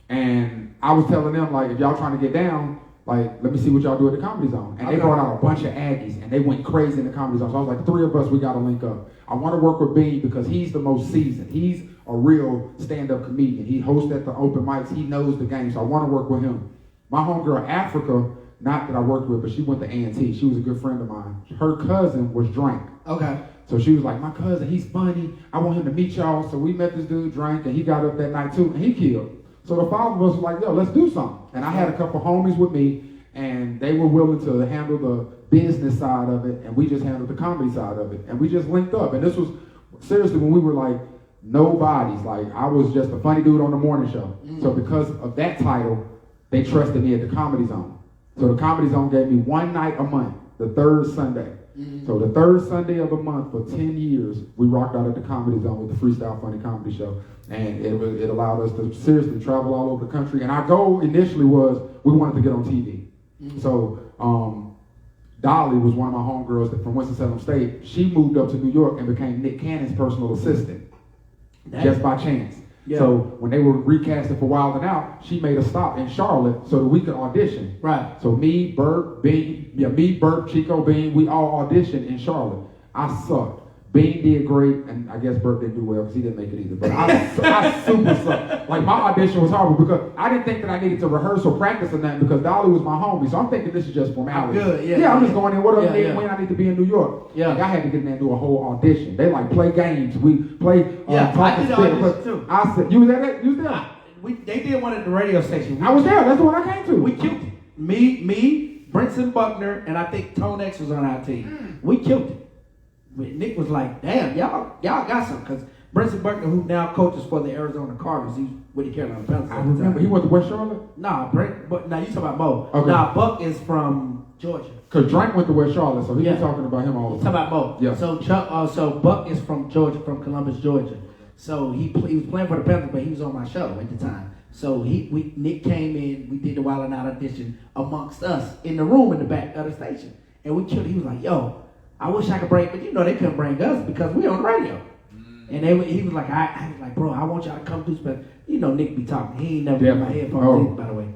and I was telling them, like, if y'all trying to get down, like, let me see what y'all do at the Comedy Zone. And they brought out a bunch of Aggies, and they went crazy in the Comedy Zone. So I was like, 3 of us, we got to link up. I want to work with Bean because he's the most seasoned. He's a real stand-up comedian. He hosts at the open mics. He knows the game, so I want to work with him. My homegirl, Africa, not that I worked with, but she went to A&T. She was a good friend of mine. Her cousin was Drank. Okay. So she was like, my cousin, he's funny. I want him to meet y'all. So we met this dude, Drank, and he got up that night too, and he killed. So the 5 of us was like, yo, let's do something. And I had a couple homies with me, and they were willing to handle the business side of it, and we just handled the comedy side of it. And we just linked up. And this was, seriously, when we were like, nobodies. Like, I was just a funny dude on the morning show. So because of that title, they trusted me at the Comedy Zone. So the Comedy Zone gave me 1 night a month, the 3rd Sunday. So the 3rd Sunday of the month for 10 years, we rocked out at the Comedy Zone with the Freestyle Funny Comedy Show. And it allowed us to seriously travel all over the country. And our goal initially was we wanted to get on TV. So Dolly was one of my homegirls from Winston-Salem State. She moved up to New York and became Nick Cannon's personal assistant, just by chance. Yeah. So when they were recasting for Wild 'N Out, she made a stop in Charlotte so that we could audition. Right. So me, Bert, Chico, Bean, we all auditioned in Charlotte. I sucked. Bean did great, and I guess Bert didn't do well because he didn't make it either. But I super sucked. Like, my audition was horrible because I didn't think that I needed to rehearse or practice or nothing because Dolly was my homie. So I'm thinking this is just formality. Good, yeah. Yeah, I'm just going in. What up, when I need to be in New York. Yeah. Like, I had to get in there and do a whole audition. They like play games. We play. I did audition too. I said, you was there? You was there? They did one at the radio station. I was there. That's the one I came to. We killed it. Me, Brinson Buckner, and I think Tone X was on our team. We killed it. Nick was like, damn, y'all got something. Because Brinson Buckner, who now coaches for the Arizona Cardinals, he's with the Carolina Panthers. I remember. He went to West Charlotte? Nah, now you talking about Mo. Okay. Nah, Buck is from Georgia. Because Drank went to West Charlotte, so he was talking about him all the time. Talking about Mo. Yeah. So Buck is from Georgia, from Columbus, Georgia. So he was playing for the Panthers, but he was on my show at the time. So Nick came in, we did the Wild 'N Out audition amongst us in the room in the back of the station. And we killed it. He was like, yo, I wish I could bring, but they couldn't bring us because we on the radio. And he was like, I was like, bro, I want y'all to come do special. Nick be talking. He ain't never put my headphones in, by the way.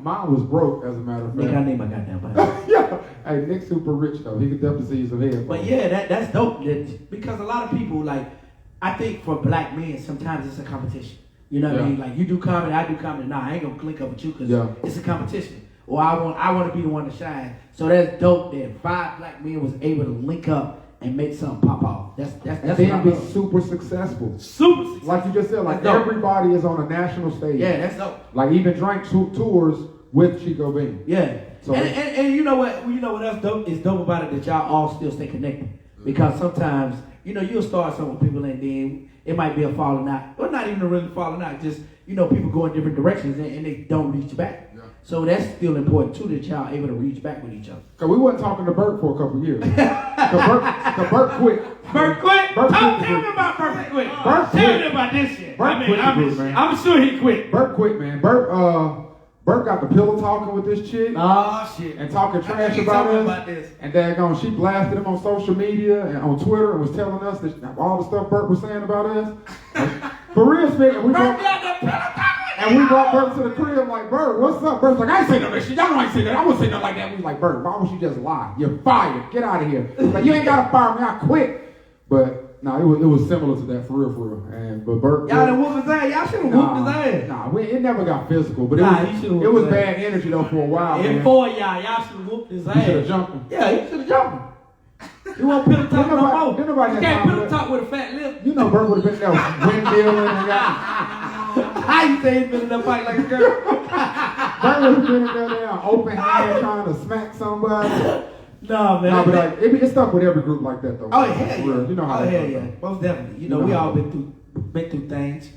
Mine was broke, as a matter of fact. Nick, I need my goddamn button. Yeah. Hey, Nick's super rich, though. He could definitely see some headphones. But yeah, that's dope. Because a lot of people, like, I think for black men, sometimes it's a competition. You know what I mean? Like, you do comedy, I do comedy. Nah, I ain't gonna link up with you because it's a competition. Or I want to be the one to shine. So that's dope that 5 black men was able to link up and make something pop off. That's and be super successful. Super successful. Like you just said, like everybody is on a national stage. Yeah, that's dope. Like even Drank tours with Chico Bean. Yeah. So and you know what else dope is dope about it, that y'all all still stay connected. Because sometimes, you'll start something with people and then it might be a falling out. Or not even a really falling out, just people go in different directions and they don't reach back. Yeah. So that's still important too, that y'all able to reach back with each other. Cause we wasn't talking to Bert for a couple of years. Cause Bert quit. Bert quit? Tell me about Bert quit. Tell me about this shit. I'm sure he quit. Bert quit, man. Bert got the pillow talking with this chick. Oh shit. And talking trash about us. And daggone, she blasted him on social media and on Twitter and was telling us that all the stuff Bert was saying about us. For real, speaking, we brought Bert to the crib like, Bert, what's up? Bert's like, I ain't say nothing. Y'all know I ain't say that. I wouldn't say nothing like that. We was like, Bert, why would you just lie? You're fired. Get out of here. Like, you ain't gotta fire me. I quit. But no, it was similar to that, for real. But Bert, y'all done whooped his ass. Y'all should have whooped his ass. Nah, it never got physical. But it was bad energy though for a while. And for y'all should have whooped his ass. You should have jumped him. Yeah, you should have jumped him. You won't pillow talk no more. You can't pillow talk with a fat lip. You know Bert would have been there windmilling and I ain't say he's been in that fight like a girl. Bert would have been in there open hand trying to smack somebody. No, man. No, but like it's stuck with every group like that though. Oh yeah, yeah. You know how that goes. Yeah. Most definitely. We all been through things.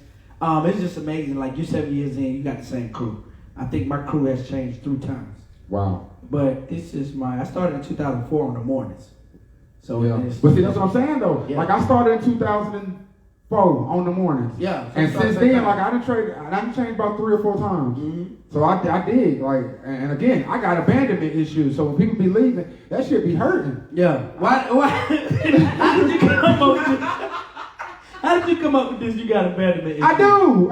It's just amazing. Like, you 7 years in, you got the same crew. I think my crew has changed 3 times. Wow. But this is I started in 2004 on the mornings. So yeah. But see, that's what I'm saying though. Yeah. Like, I started in 2004 on the mornings. Yeah. And since then, like, I done changed about 3 or 4 times. Mm-hmm. So I did, like, and again, I got abandonment issues. So when people be leaving, that shit be hurting. Yeah. Why? How did you come up with How did you come up with this? You got abandonment issues? I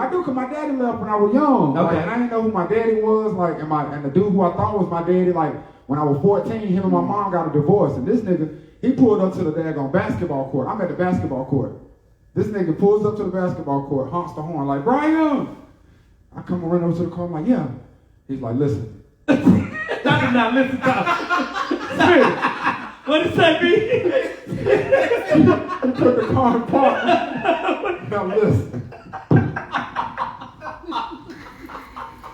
do, cause my daddy left when I was young. Okay. Like, and I didn't know who my daddy was, like, and the dude who I thought was my daddy, like, when I was 14, him and my mom got a divorce, and this nigga, he pulled up to the daggone basketball court. I'm at the basketball court. This nigga pulls up to the basketball court, honks the horn, like, Brian! I come run over to the car, I'm like, yeah. He's like, listen. I did not listen to him. What did it say, B? He put the car in park. Now listen.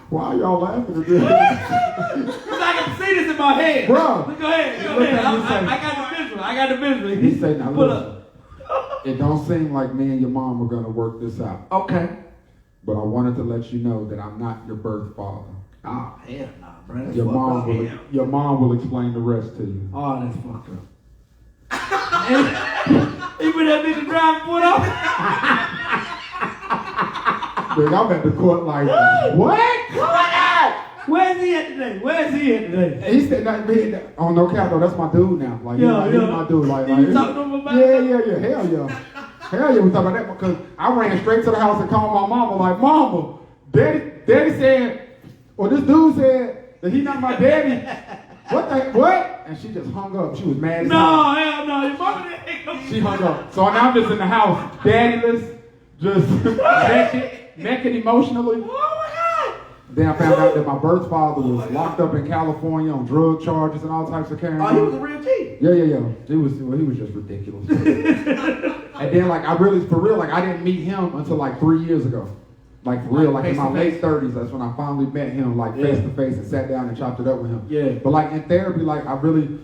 Why are y'all laughing at this? Because I can see this in my head. Bro. Go ahead. I got the visual. He say, now pull listen. up. It don't seem like me and your mom are gonna work this out. Okay. But I wanted to let you know that I'm not your birth father. Oh, hell nah, bro. That's Your fucked up. mom will explain the rest to you. Oh, that's fucked up. Even that nigga driving foot off. Dude, I'm at the court like, what? Where's he at today? He said, not me. Oh, no cap, though. That's my dude now. Like, he's my dude. Like, You talk to him about yeah. that? Hell yeah, we talk about that because I ran straight to the house and called my mama, like, Mama, Daddy said, or this dude said that he not my daddy. What? And she just hung up. She was mad as hell. Hell no. Your mama didn't come. She hung up. So now I'm just in the house, daddyless, just naked emotionally. Then I found out that my birth father was locked up in California on drug charges and all types of carrying. Oh, he was a real G. Yeah. He was just ridiculous. And then like I didn't meet him until like 3 years ago. Like for real, like in my late 30s, that's when I finally met him, like face to face, and sat down and chopped it up with him. Yeah. But like in therapy, like I really,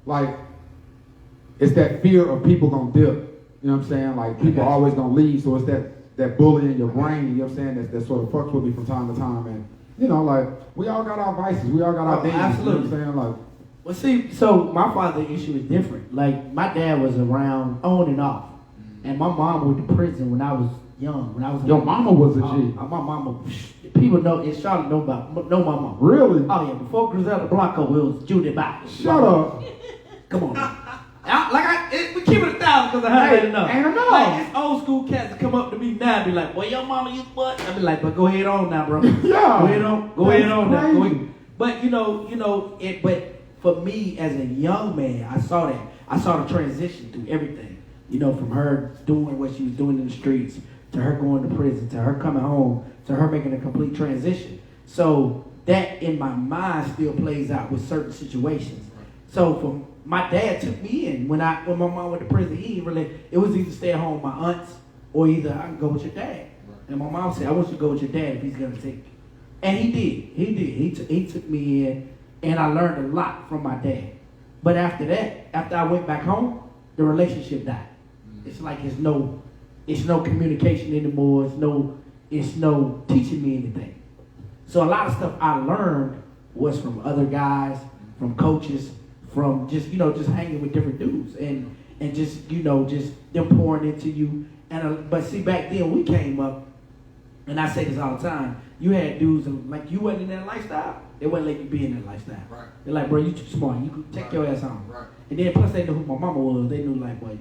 like, it's that fear of people gonna dip. You know what I'm saying? Like people are always gonna leave, so it's that bully in your brain. You know what I'm saying? That sort of fucks with me from time to time, and you know, like we all got our vices, we all got our demons. Absolutely. You know what I'm saying? Like, well, see, so my father's issue is different. Like my dad was around on and off, and my mom went to prison when I was young. When I was your mama was a G. My mama, people know in Charlotte know my mama. Really? Oh yeah, before Griselda Blanco, it was Judy Biden. Shut up. Come on. We keep it 1,000 because I heard enough. Ain't enough. Like it's old school cats that come up to me now and be like, "Well, your mama used what?" I be like, "But go ahead on now, bro. Yeah. Go ahead on now. Go Crazy. ahead." But you know it. But for me as a young man, I saw that. I saw the transition through everything. You know, from her doing what she was doing in the streets, to her going to prison, to her coming home, to her making a complete transition. So that in my mind still plays out with certain situations. So my dad took me in when my mom went to prison. It was either stay at home with my aunts or either I can go with your dad. Right. And my mom said, I want you to go with your dad if he's gonna take you. And he did. He took me in, and I learned a lot from my dad. But after that, after I went back home, the relationship died. It's like it's no communication anymore. It's no teaching me anything. So a lot of stuff I learned was from other guys, from coaches, from just hanging with different dudes and just them pouring into you. And but see, back then we came up, and I say this all the time. You had dudes like you wasn't in that lifestyle. They wouldn't let you be in that lifestyle. Right. They're like, bro, you too smart. You could take your ass home. Right. And then plus they knew who my mama was. They knew like, boy,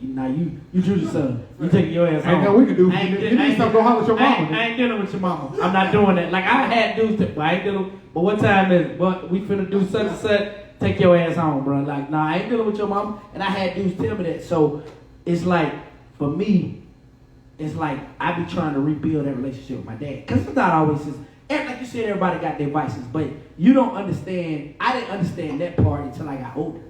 you Judy's son. You taking your ass home. Ain't nothing we can do. You need something to go holler at your mama. I ain't dealing with your mama. I'm not doing that. Like I had dudes I ain't dealing. But what time is it? But we finna do such and such. Take your ass home, bro. Like, nah, I ain't dealing with your mama. And I had dudes tell me that. So it's like, for me, it's like I be trying to rebuild that relationship with my dad. Because it's not always just, like you said, everybody got their vices. But you don't understand, I didn't understand that part until I got older.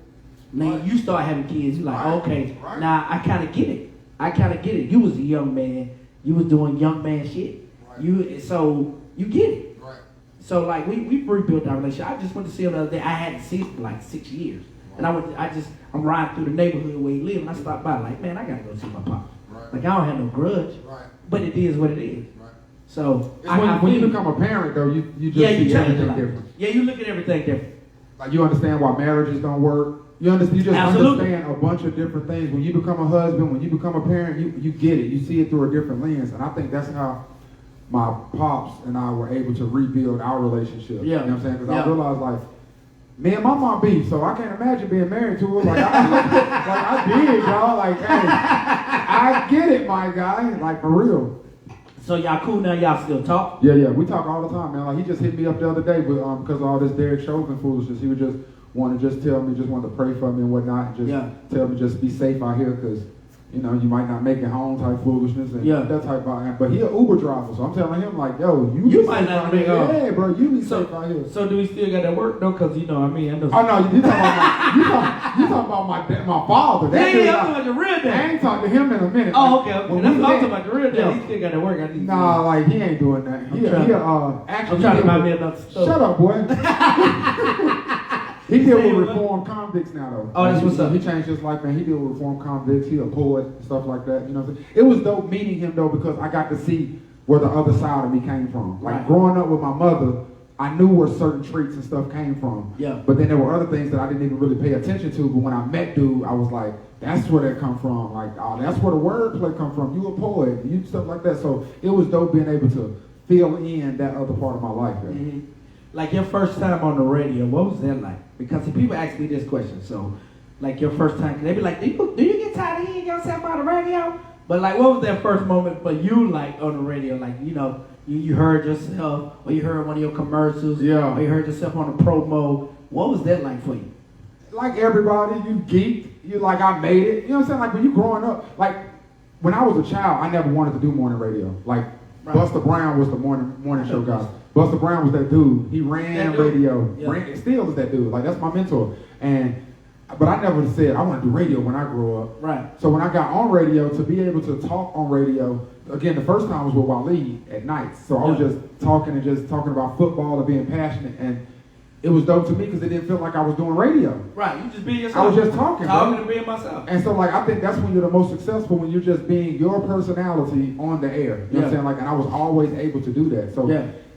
Now you start having kids, you're like, okay, now I kind of get it. You was a young man. You was doing young man shit. So you get it. So like we rebuilt our relationship. I just went to see him the other day. I hadn't seen him for like 6 years. And I'm riding through the neighborhood where he lives, and I stopped by like, man, I gotta go see my pop. Right. Like I don't have no grudge. Right. But it is what it is. Right. So when you become a parent though, you just see everything different. Yeah, you look at everything different. Like you understand why marriages don't work. You just understand a bunch of different things. When you become a husband, when you become a parent, you get it. You see it through a different lens. And I think that's how my pops and I were able to rebuild our relationship. Yeah. You know what I'm saying? Because I realized like Me and my mom beef, so I can't imagine being married to her. Like I did, y'all. Like, hey, I get it, my guy. Like, for real. So y'all cool now? Y'all still talk? Yeah, we talk all the time, man. Like, he just hit me up the other day with because of all this Derek Chauvin foolishness. He would just want to tell me, just wanted to pray for me and whatnot, and just tell me just be safe out here because, you know, you might not make it home type foolishness and that type of. But he an Uber driver, so I'm telling him like, yo, you might not make it home. Yeah, bro, you be safe out here. So do we still got that work though? Because you know, I mean, I know. Oh no, you talking about my father. That I'm talking about the real dad. I ain't talking to him in a minute. Oh, okay. That's what I'm talking about. The real dad. He still got that work. Nah, like he ain't doing that. I'm trying to buy me another stuff. Shut up, boy. He deal with reformed convicts now, though. Oh, that's what's up. He changed his life, man. He deal with reformed convicts. He a poet, stuff like that. You know what I'm saying? It was dope meeting him, though, because I got to see where the other side of me came from. Like, growing up with my mother, I knew where certain traits and stuff came from. Yeah. But then there were other things that I didn't even really pay attention to. But when I met dude, I was like, that's where that come from. Like, oh, that's where the wordplay come from. You a poet. You stuff like that. So it was dope being able to fill in that other part of my life. Mm-hmm. Like your first time on the radio, what was that like? Because people ask me this question, so like your first time, they be like, do you get tired of hearing yourself on the radio? But like, what was that first moment for you, like on the radio? Like, you know, you heard yourself, or you heard one of your commercials, or you heard yourself on a promo. What was that like for you? Like everybody, you geeked. You like, I made it. You know what I'm saying? Like when you growing up, like when I was a child, I never wanted to do morning radio. Like Buster Brown was the morning show guy. Buster Brown was that dude. He ran radio. Yeah. Still is that dude. Like that's my mentor. But I never said I want to do radio when I grew up. Right. So when I got on radio, to be able to talk on radio, again, the first time was with Waleed at night. So I was just talking about football and being passionate, and it was dope to me because it didn't feel like I was doing radio. Right. You just being yourself. I was just talking and being myself. And so like I think that's when you're the most successful, when you're just being your personality on the air. You know what I'm saying? Like, and I was always able to do that. So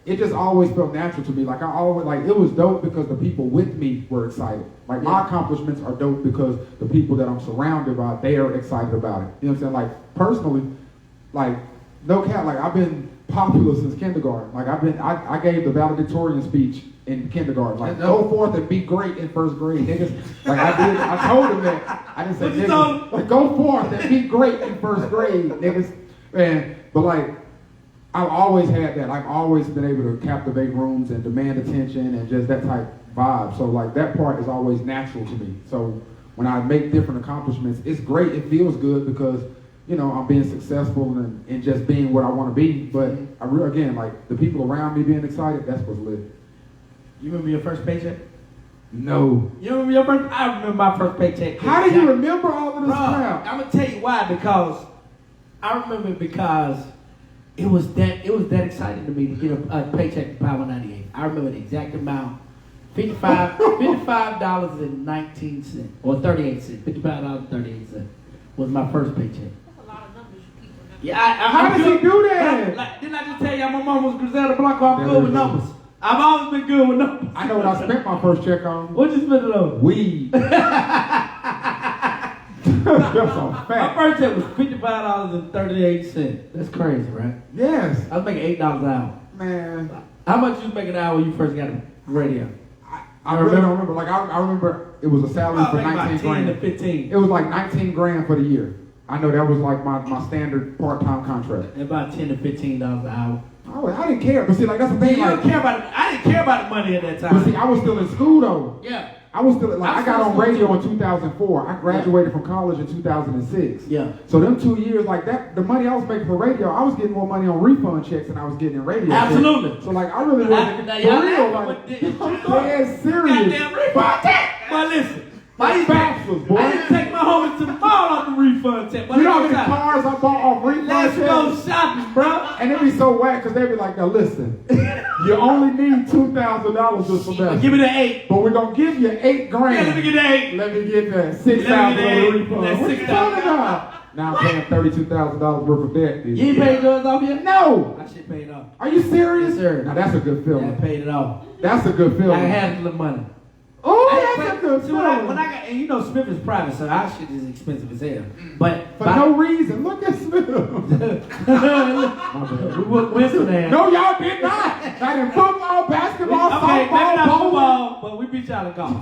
it just always felt natural to me. Like I always, like it was dope because the people with me were excited. Like my accomplishments are dope because the people that I'm surrounded by, they are excited about it. You know what I'm saying? Like personally, like no cap, like I've been popular since kindergarten. Like I gave the valedictorian speech in kindergarten. Like go forth and be great in first grade, niggas. Like I told him that. I didn't say niggas. Like go forth and be great in first grade, niggas. But like I've always had that. I've always been able to captivate rooms and demand attention and just that type vibe. So like that part is always natural to me. So when I make different accomplishments, it's great. It feels good because, you know, I'm being successful and just being what I want to be. But again, like the people around me being excited, that's what's lit. You remember your first paycheck? No. You remember your first? I remember my first paycheck. How do you remember all of this crap? I'm gonna tell you why. Because I remember because it was that exciting to me to get a paycheck to Power 98. I remember the exact amount. $55.19 or 38 cents. $55.38 was my first paycheck. That's a lot of numbers you keep remembering. Yeah, how does he do that? Didn't I just tell y'all my mom was Griselda Blanco? I'm good with numbers. I've always been good with numbers. I know what I spent my first check on. What'd you spend it on? Weed. That's a fact. My first check was $55.38. That's crazy, right? Yes. I was making $8 an hour. Man. How much you was making an hour when you first got a radio? I really don't remember. Like I remember it was a salary for 19 grand. 10 to 15. It was like 19 grand for the year. I know that was like my standard part-time contract. About $10 to $15 an hour. I didn't care, but see, like that's the thing. I didn't care about the money at that time. But see, I was still in school though. Yeah. I was still like I got on radio in 2004. I graduated from college in 2006. Yeah. So them 2 years, like that, the money I was making for radio, I was getting more money on refund checks than I was getting in radio. Absolutely. Checks. So like I really wasn't for real. Like I'm dead serious. Goddamn refund check. But listen. Bachelors, boy. I used to take my homies to the mall off the refund check. You know how many cars I bought off refund Let's checks? go shopping, bro. And it be so whack because they be like, now listen, you only need $2,000 this semester. Give me the 8. But we're going to give you $8 grand. Yeah, let me get the 8. Let me get that $6,000 refund. That's What you talking about? Now I'm paying $32,000 worth of debt. You ain't paid yours off yet? No. I should pay it off. Are you serious? Yes, sir. Now that's a good feeling. I paid it off. That's a good feeling. I handled the money. Oh, that's a good See, feeling. when I got, and you know Smith is private, so our shit is expensive as hell. But For no reason. Look at Smith. we went Winston there. No, y'all did not. Not in football, basketball, Okay, maybe softball, not bowling. football, but we beat y'all in golf.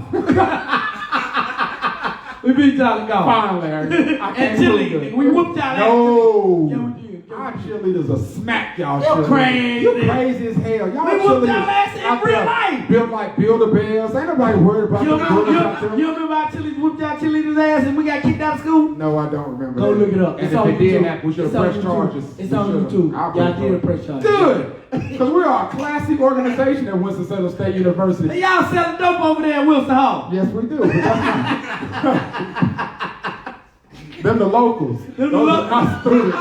We beat y'all in golf. Fine, Larry. I And can't cheerleading. prove it. We whooped y'all No. Yeah, we did. Our cheerleaders will smack y'all. You're cheerleaders. crazy. You're crazy as hell. Y'all We whooped cheerleaders y'all ass in out real there life. Built like Build-A-Bears. Ain't nobody worried about You the remember, builders out there. you remember our cheerleaders whooped y'all cheerleaders' ass and we got kicked out of school? No, I don't remember Go that. look it up. And It's if on it did YouTube. happen, we should It's have on pressed YouTube. charges. It's We on should've. YouTube. I'll Y'all press did a charges. press charge. Good. Because we are a classic organization at Winston-Salem State University. And y'all selling dope over there in Wilson Hall. Yes, we do. But them the locals. Them the Those locals. are my students.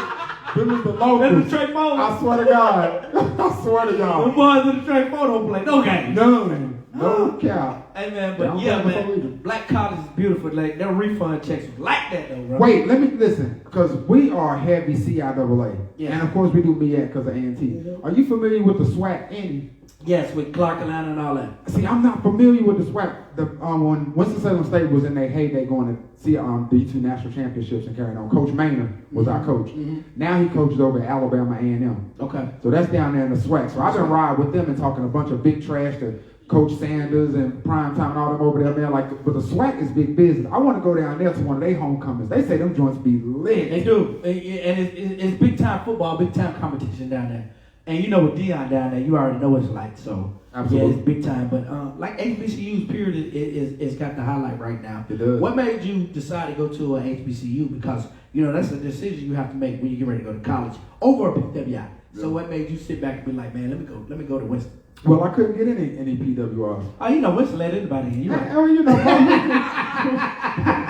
Them is the locals. Them the straight forward. I swear to God. I swear to The y'all. boys in the straight photo play. No game. None. No cap. Hey man, Don't but yeah, play before we do. man, black college is beautiful. Like their refund checks was like that though, bro. Wait, let me listen, because we are heavy CIAA. Yeah. And of course we do MEAC because of A&T. Are you familiar with the SWAC Andy? Yes, with Clark Atlanta and all that. See, I'm not familiar with the SWAC. When Winston-Salem State was in their heyday going to see D2 national championships and carrying on, Coach Maynard was our coach. Now he coaches over at Alabama A&M. Okay. So that's down there in the SWAC. So I've been riding with them and talking a bunch of big trash to Coach Sanders and Primetime and all them over there, man. Like, but the SWAC is big business. I want to go down there to one of their homecomings. They say them joints be lit. They do, and it's big time football, big time competition down there. And you know with Dion down there, you already know what it's like. So Absolutely. yeah, it's big time. But like HBCU's period is got the highlight right now. It does. What made you decide to go to a HBCU? Because you know that's a decision you have to make when you get ready to go to college over a PWI. So what made you sit back and be like, man, let me go to Winston? Well, I couldn't get any PWRs. Oh, you know Winston let anybody in. You right. Oh, you know,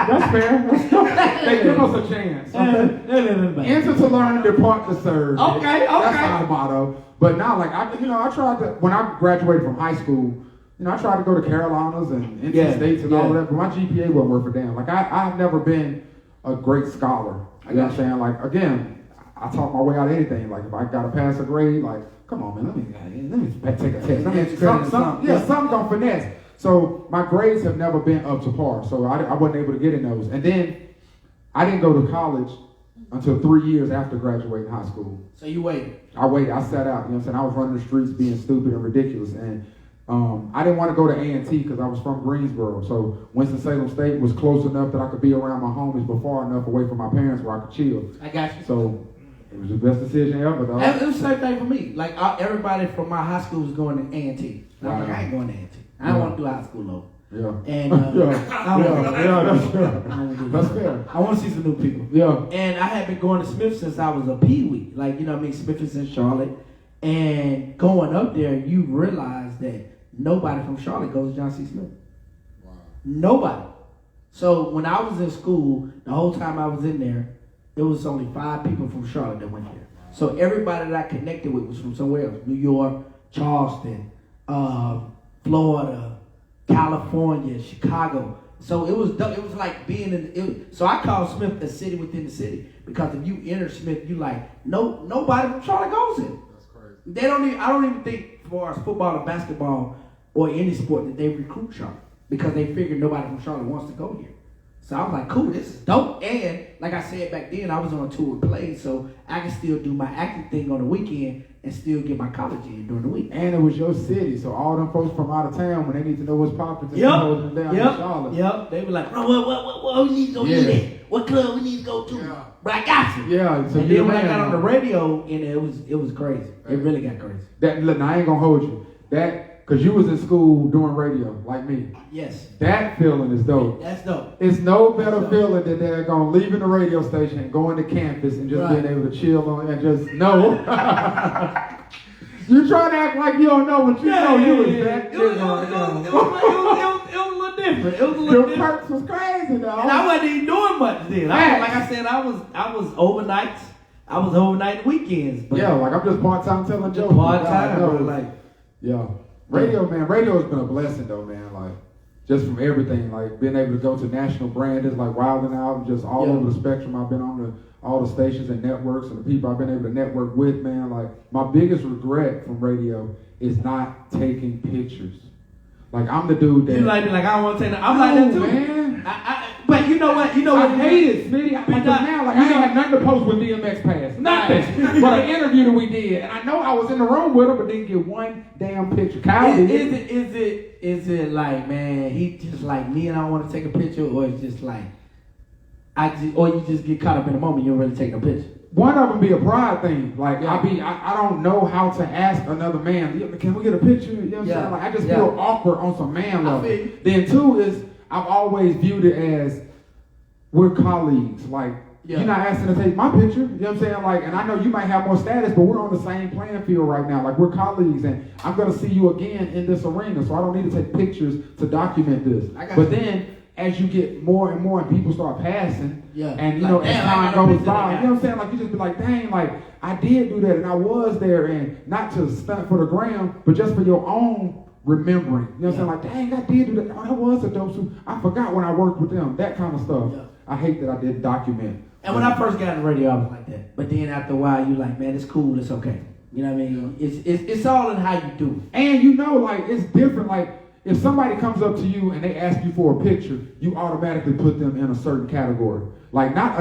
that's fair. They give us a chance. They let anybody. Enter to learn, depart to serve. Okay. That's our motto. But now, like, I tried to, when I graduated from high school, I tried to go to Carolinas and NC States and all that, but my GPA wasn't worth a damn. Like, I've never been a great scholar. You know what I'm saying? Like, again, I talk my way out of anything. Like, if I got to pass a grade, like, come on, man, let me take a test. Something gonna finesse. So my grades have never been up to par. So I wasn't able to get in those. And then I didn't go to college until 3 years after graduating high school. So you waited. I waited. I sat out. You know what I'm saying? I was running the streets being stupid and ridiculous. And I didn't want to go to A&T because I was from Greensboro. So Winston-Salem State was close enough that I could be around my homies, but far enough away from my parents where I could chill. I got you. So it was the best decision ever, though. It was the same thing for me. Like everybody from my high school was going to A&T. And I'm like, I ain't going to A&T. I don't want to do high school though. Yeah. And that's fair. I want to see some new people. Yeah. And I had been going to Smith since I was a peewee. Like, you know what I mean? Smith is in Charlotte. And going up there, you realize that nobody from Charlotte goes to John C. Smith. Wow. Nobody. So when I was in school, the whole time I was in there, there was only 5 people from Charlotte that went there. So everybody that I connected with was from somewhere else. New York, Charleston, Florida, California, Chicago. So it was like being in. So I call Smith a city within the city because if you enter Smith, you like nobody from Charlotte goes in. That's crazy. They don't even. I don't even think as far as football or basketball or any sport that they recruit Charlotte because they figure nobody from Charlotte wants to go here. So I was like, cool, this is dope. And like I said back then, I was on a tour with plays, so I can still do my acting thing on the weekend and still get my college in during the week. And it was your city, so all them folks from out of town, when they need to know what's popping, just holding them down in Charlotte. Yep. They were like, bro, what we need to go eat at? What club we need to go to? Yeah. But I got you. Yeah. So and then when I got on the radio, and it was crazy. It really got crazy. Look, I ain't gonna hold you. Because you was in school doing radio, like me. Yes. That feeling is dope. That's dope. It's no better feeling than they're going to leave in the radio station and going to campus and just being able to chill on and just know. You try to act like you don't know what you know. You was that. It was a little different. It was a little different. Your perks was crazy, though. And I wasn't even doing much then. Like I said, I was overnights. I was overnight weekends. But yeah, like I'm just part-time telling jokes. Part-time, bro. Like, yeah. Radio, man. Radio has been a blessing, though, man. Like, just from everything. Like, being able to go to national brands, like Wildin' Out, and just all over the spectrum. I've been on all the stations and networks and the people I've been able to network with, man. Like, my biggest regret from radio is not taking pictures. Like, I'm the dude that... You like me, like, I don't want to take... I'm like that, too. Man. But you know what? I hate it, Smitty. Like now, like I ain't had nothing to post with DMX Pass. Nothing. But an interview that we did. And I know I was in the room with him, but didn't get one damn picture. Kyle did. Is it like, man, he just like me and I want to take a picture, or it's just like or you just get caught up in the moment, you don't really take no picture? One of them be a pride thing. Like I don't know how to ask another man, can we get a picture? You know what I'm saying? Like I just feel awkward on some man level. Then two is I've always viewed it as we're colleagues. Like you're not asking to take my picture. You know what I'm saying? Like, and I know you might have more status, but we're on the same playing field right now. Like we're colleagues, and I'm gonna see you again in this arena, so I don't need to take pictures to document this. But then as you get more and more and people start passing, and you know, as time goes by, you know what I'm saying? Like you just be like, dang, like I did do that and I was there, and not to stunt for the gram, but just for your own remembering. You know what I'm saying? Like, dang, I did do that. Oh, that was a dope suit. I forgot when I worked with them. That kind of stuff. Yeah. I hate that I didn't document. And when I first got on the radio, I was like that. But then after a while, you like, man, it's cool, it's okay. You know what I mean? It's all in how you do it. And you know, like it's different. Like if somebody comes up to you and they ask you for a picture, you automatically put them in a certain category. Like not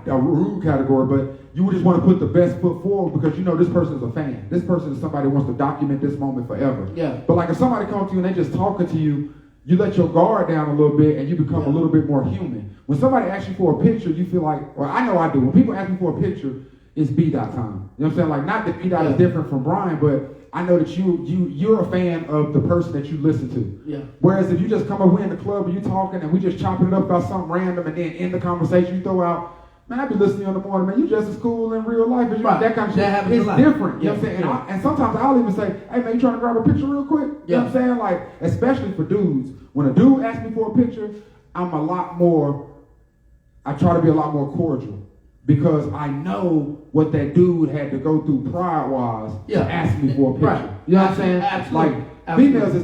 a rude category, but you just want to put the best foot forward because you know this person is a fan. This person is somebody who wants to document this moment forever. Yeah. But like if somebody comes to you and they just talking to you, you let your guard down a little bit and you become a little bit more human. When somebody asks you for a picture, you feel like, well, I know I do. When people ask me for a picture, it's Bdaht time. You know what I'm saying? Like not that Bdaht is different from Brian, but I know that you're a fan of the person that you listen to. Yeah. Whereas if you just come over in the club and you talking and we just chopping it up about something random and then in the conversation you throw out, man, I be listening in the morning, man, you just as cool in real life as you that kind of shit. It's different. You know what I'm saying? And sometimes I'll even say, hey man, you trying to grab a picture real quick? You know what I'm saying? Like, especially for dudes. When a dude asks me for a picture, I try to be a lot more cordial. Because I know what that dude had to go through pride-wise to ask me for a picture. Right. You know what I'm saying? Absolutely. Like, females, they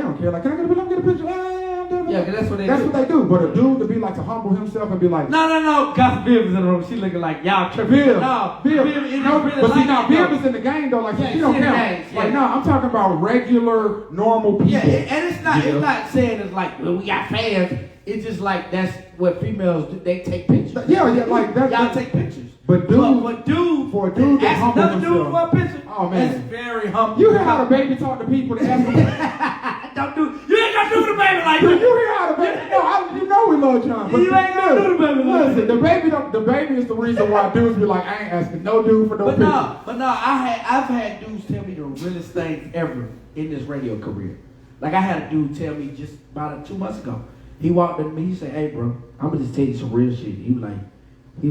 don't care. Like, can I get a picture? Yeah, that's what they do. That's what they do. But a dude to be like, to humble himself and be like, no. Got Viv is in the room. She looking like, y'all tripping. Viv. But see, now Viv is in the game, though. Like, she don't count. Like, no, I'm talking about regular, normal people. Yeah, and it's not saying it's like, well, we got fans. It's just like, that's what females do. They take pictures. Yeah, like that. Y'all take pictures. But for a dude to humble another dude for a picture, oh man, that's very humble. You hear how the baby talk to people to ask them? You ain't gonna do the baby like that. You hear how the baby? No, you know we love John. But you ain't gonna do the baby like that. Listen, the baby is the reason why dudes be like, I ain't asking no dude for no picture. But no, I've had dudes tell me the realest things ever in this radio career. Like I had a dude tell me just about 2 months ago. He walked up to me. He said, "Hey, bro, I'm gonna just tell you some real shit." He was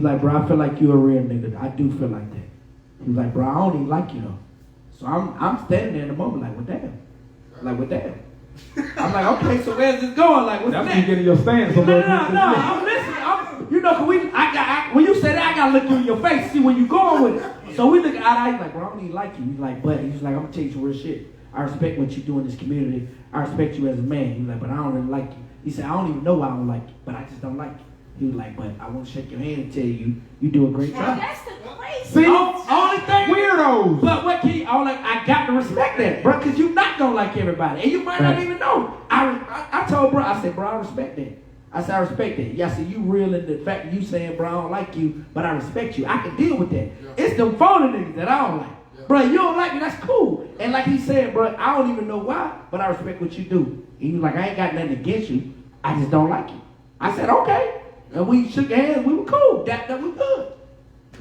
like, "Bro, I feel like you a real nigga. I do feel like that." He was like, "Bro, I don't even like you though." So I'm standing there in the moment like, "What damn?" Like, "What damn?" I'm like, "Okay, so where's this going? Like, what's that's next?" That's you getting your stance. No. I'm listening. When you say that, I gotta look you in your face, see where you going with it. So we look at eye. He's like, "Bro, I don't even like you." He's like, "But," he's like, "I'm gonna tell you some real shit. I respect what you do in this community. I respect you as a man." He's like, "But I don't really like you." He said, "I don't even know why I don't like you, but I just don't like you." He was like, "But I want to shake your hand and tell you do a great job." That's the crazy. See, only thing, weirdos. But what key? I got to respect that, bro, because you're not gonna like everybody, and you might not even know. I told bro, I said, "Bro, I respect that." I said, "I respect that." Yeah, I said, "You real in the fact that you saying, bro, I don't like you, but I respect you. I can deal with that." Yeah. It's them phony niggas that I don't like. Yeah. Bro, you don't like me, that's cool. And like he said, bro, I don't even know why, but I respect what you do. He was like, "I ain't got nothing against you. I just don't like you." I said, "Okay." And we shook hands. We were cool. That was good.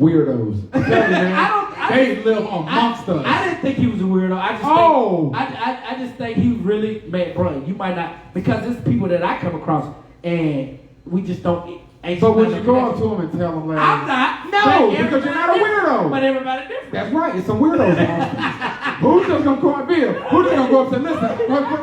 Weirdos. I'm telling you, man, they live amongst us. I didn't think he was a weirdo. I just think he really, man, bro, you might not, because there's people that I come across and we just don't. So would you go up to him and tell him, like, I'm not. No, because you're not a weirdo. But everybody different. That's right. It's some weirdos. Who's just gonna call Bill? Who's just gonna go up and say, "Listen,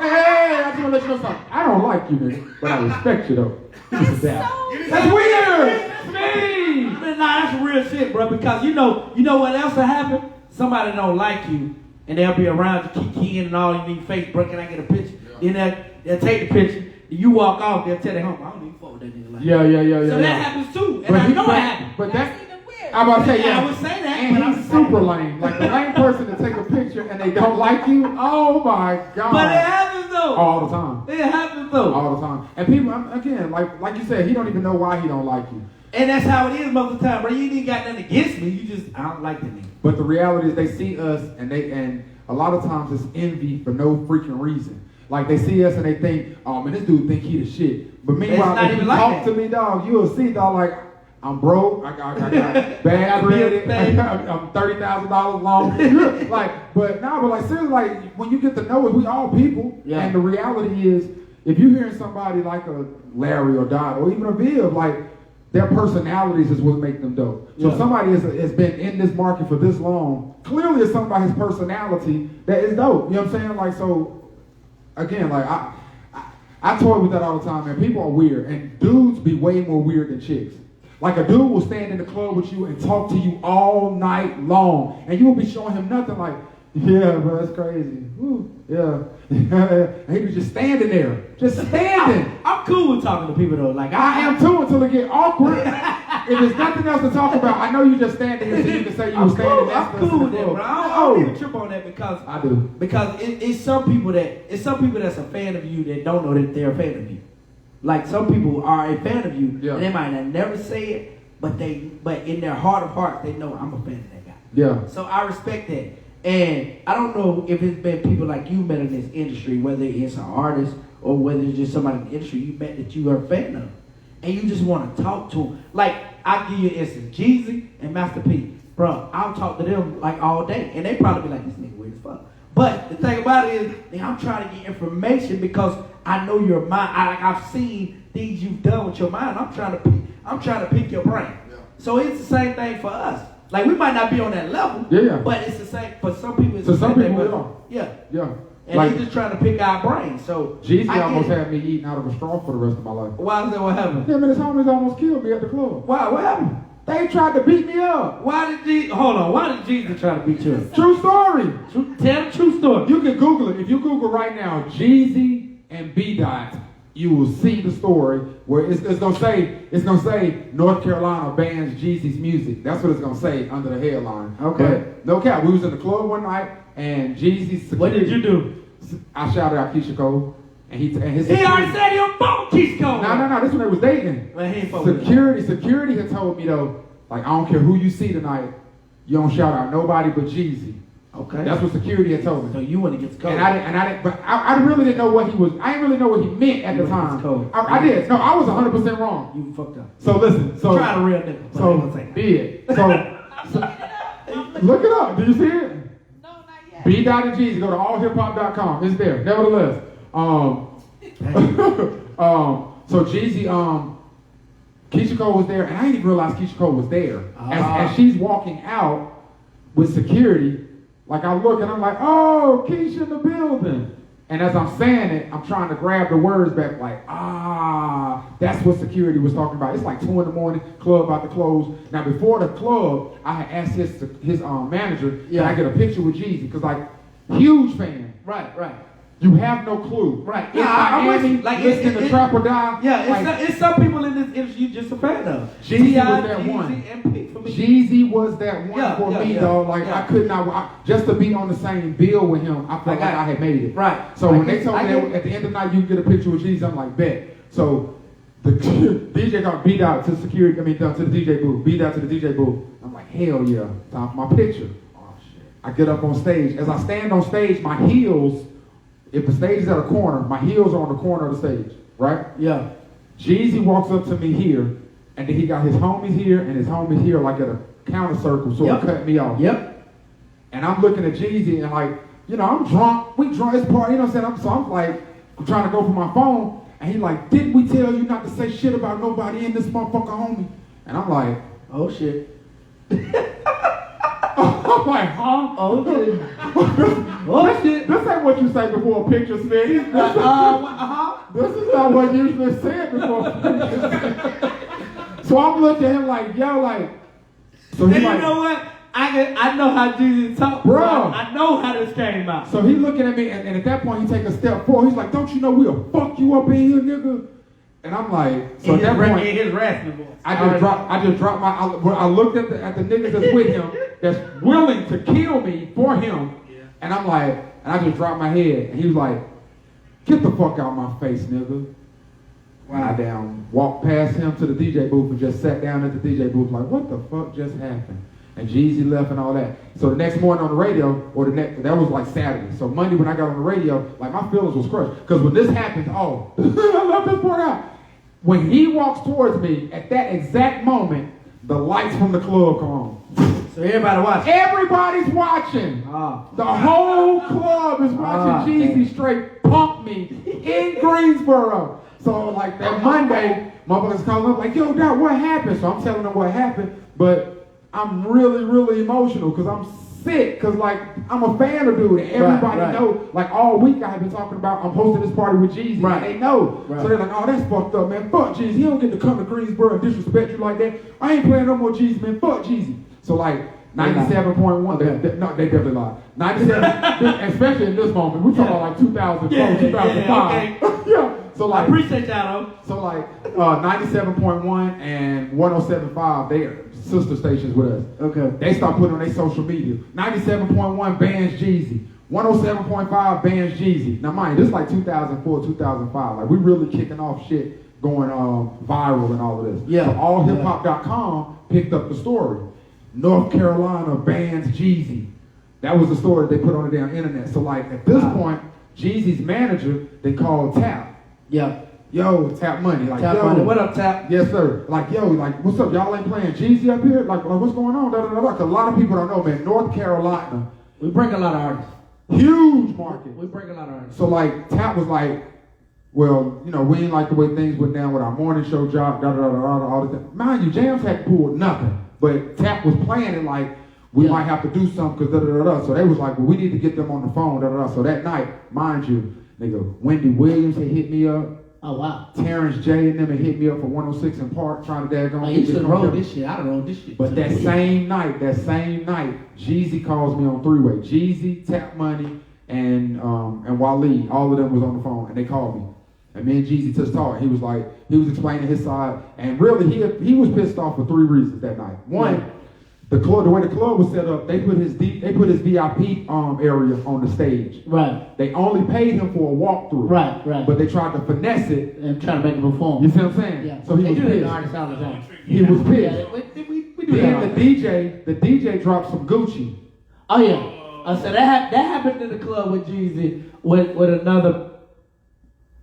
hey, I just wanna let you know something. I don't like you, nigga, but I respect you though." That's That's weird. Me. Nah, that's real shit, bro. Because you know what else will happen? Somebody don't like you, and they'll be around you, keep keying and all. You need face, bro. Can I get a picture? Yeah. Then they'll take the picture. You walk off, they'll tell their home, "I don't even fuck with that nigga like that." Yeah. So that happens too, and I know it happens. But that's even weird. I'm about to say, I would say that. And he's super lame. Like the lame person to take a picture and they don't like you. Oh my God. But it happens though. All the time. It happens though. All the time. And people, again, like you said, he don't even know why he don't like you. And that's how it is most of the time, bro. You ain't even got nothing against me. You just, I don't like the nigga. But the reality is they see us and a lot of times it's envy for no freaking reason. Like they see us and they think, oh man, this dude think he the shit. But meanwhile, if you talk to me, dog, you'll see, dog, like, I'm broke, I got bad credit, I'm $30,000 long. but like seriously, like when you get to know it, we all people. Yeah. And the reality is, if you're hearing somebody like a Larry or Dot or even a Viv, like their personalities is what make them dope. So somebody has been in this market for this long, clearly it's something about his personality that is dope. You know what I'm saying? Like, so again, like I toy with that all the time, man. People are weird, and dudes be way more weird than chicks. Like a dude will stand in the club with you and talk to you all night long, and you will be showing him nothing. Like, yeah, bro, that's crazy. Woo, yeah. And he was just standing there, just standing. I'm cool with talking to people though. Like I am too until it get awkward. If there's nothing else to talk about, I know you just standing here so you can say you were standing. I'm cool with that, bro. I don't even trip on that because I do. Because it's some people that's a fan of you that don't know that they're a fan of you. Like some people are a fan of you, and they might not never say it, but in their heart of hearts they know I'm a fan of that guy. Yeah. So I respect that. And I don't know if it's been people like you met in this industry, whether it's an artist or whether it's just somebody in the industry you met that you are a fan of. And you just want to talk to them. Like, I'll give you an instance. Jeezy and Master P. Bro, I'll talk to them like all day. And they probably be like, this nigga weird as fuck. But the thing about it is, I'm trying to get information because I know your mind. I've seen things you've done with your mind. I'm trying to pick your brain. Yeah. So it's the same thing for us. Like, we might not be on that level, but it's the same for some people. It's the same thing. Yeah. And like, they just trying to pick our brains. So Jeezy almost had me eating out of a straw for the rest of my life. Why is that? What happened? Him and his homies almost killed me at the club. Why? What happened? They tried to beat me up. Why did Jeezy try to beat you up? True story. Tell the true story. You can Google it. If you Google right now, Jeezy and Bdaht, you will see the story where it's gonna say North Carolina bans Jeezy's music. That's what it's gonna say under the headline. Okay. But no cap. We was in the club one night and Jeezy's security. What did you do? I shouted out Keisha Cole and his. He already said he was fuck Keisha Cole. No. This one they was dating. Well, he ain't Security had told me though, like I don't care who you see tonight, you don't shout out nobody but Jeezy. Okay. That's what security had told me. So you want to get the code. And I didn't, but I really didn't know what he was. I didn't really know what he meant at the time. I did. No, I was 100% wrong. You fucked up. So listen. So try to real nigga. So be it. So look it up. Do you see it? No, not yet. Bdaht and Jeezy. Go to allhiphop.com. It's there. Nevertheless, so Jeezy, Keisha Cole was there, and I didn't even realize Keisha Cole was there. As she's walking out with security. Like I look and I'm like, oh, Keisha in the building. And as I'm saying it, I'm trying to grab the words back like, that's what security was talking about. It's like 2 a.m, club about to close. Now before the club, I had asked his manager, can I get a picture with Jeezy? Because like, huge fan. Right. You have no clue. Right. Yeah, Miami, like listening to Trap or Die. Yeah, it's some people in this industry you just a fan of. Jeezy was that one. Jeezy was that one for me, though. Like I could not, just to be on the same bill with him, I felt like I had made it. Right. So when they told me that at the end of the night you can get a picture with Jeezy, I'm like, bet. So the DJ got Bdaht to security. To the DJ booth. Bdaht to the DJ booth. I'm like, hell yeah, time for my picture. Oh shit. I get up on stage. As I stand on stage, my heels. If the stage is at a corner, my heels are on the corner of the stage, right? Yeah. Jeezy walks up to me here, and then he got his homies here and his homies here, like at a counter circle, so it cut me off. Yep. And I'm looking at Jeezy, and like, I'm drunk. We drunk. It's party, you know what I'm saying? So I'm like, I'm trying to go for my phone, and he like, didn't we tell you not to say shit about nobody in this motherfucker, homie? And I'm like, oh shit. I'm like, huh? Oh shit. Oh shit. This ain't what you say before a picture, Smitty. This is not what you usually said before a picture. So I'm looking at him like, yo, like. So he and like, you know what? I know how Jesus talk, bro. I know how this came out. So he looking at me, and at that point he take a step forward. He's like, don't you know we'll fuck you up in here, nigga? And I'm like, so at that point, his raspy voice. I just dropped my. I looked at the niggas that's with him. that's willing to kill me for him. And I'm like, and I just dropped my head. And he was like, get the fuck out of my face, nigga. I down walked past him to the DJ booth and just sat down at the DJ booth like, what the fuck just happened? And Jeezy left and all that. So the next morning on the radio, that was like Saturday. So Monday when I got on the radio, like my feelings was crushed. Because when this happened, I left this part out. When he walks towards me, at that exact moment, the lights from the club come on. So everybody watching? Everybody's watching. The whole club is watching Jeezy straight pump me in Greensboro. So like that Monday, motherfuckers calling up like, yo, Dad, what happened? So I'm telling them what happened, but I'm really, really emotional because I'm sick, because like I'm a fan of dude and everybody know, like all week I have been talking about I'm hosting this party with Jeezy and they know. So they're like, oh, that's fucked up, man. Fuck Jeezy. He don't get to come to Greensboro and disrespect you like that. I ain't playing no more Jeezy, man. Fuck Jeezy. So like 97.1, they definitely lied. 97, especially in this moment. We're talking about like 2004, 2005. Yeah. So like, I appreciate y'all though. So like 97.1 and 107.5, they are sister stations with us. Okay. They start putting on their social media. 97.1 bans Jeezy. 107.5 bans Jeezy. Now mind you, this is like 2004, 2005. Like we really kicking off shit going viral and all of this. Yeah. So allhiphop.com picked up the story. North Carolina bans Jeezy. That was the story they put on the damn internet. So like at this point, Jeezy's manager, they called Tap. Yeah. Yo, Tap Money. Like, Tap Money. What up, Tap? Yes, sir. Like, yo, like, what's up? Y'all ain't playing Jeezy up here? Like what's going on? Cause a lot of people don't know, man. North Carolina. We bring a lot of artists. Huge market. We bring a lot of artists. So like, Tap was like, well, you know, we ain't like the way things went down with our morning show job, all the time. Mind you, Jams hadn't pulled nothing. But Tap was playing it like, we might have to do something because So they was like, well, we need to get them on the phone, So that night, mind you, nigga, Wendy Williams had hit me up. Oh, wow. Terrence J and them had hit me up for 106 in Park trying to daggone. You should have rolled this shit. I don't roll this shit. But that same night, Jeezy calls me on three-way. Jeezy, Tap Money, and Waleed, all of them was on the phone, and they called me. And me and Jeezy just talked. He was explaining his side, and really he was pissed off for three reasons that night. One, the way the club was set up, they put his VIP area on the stage. Right. They only paid him for a walkthrough. Right. But they tried to finesse it and try to make him perform. You see what I'm saying? Yeah. So he was pissed. He was pissed. We do then the DJ dropped some Gucci. Oh yeah. So that happened in the club with Jeezy with another.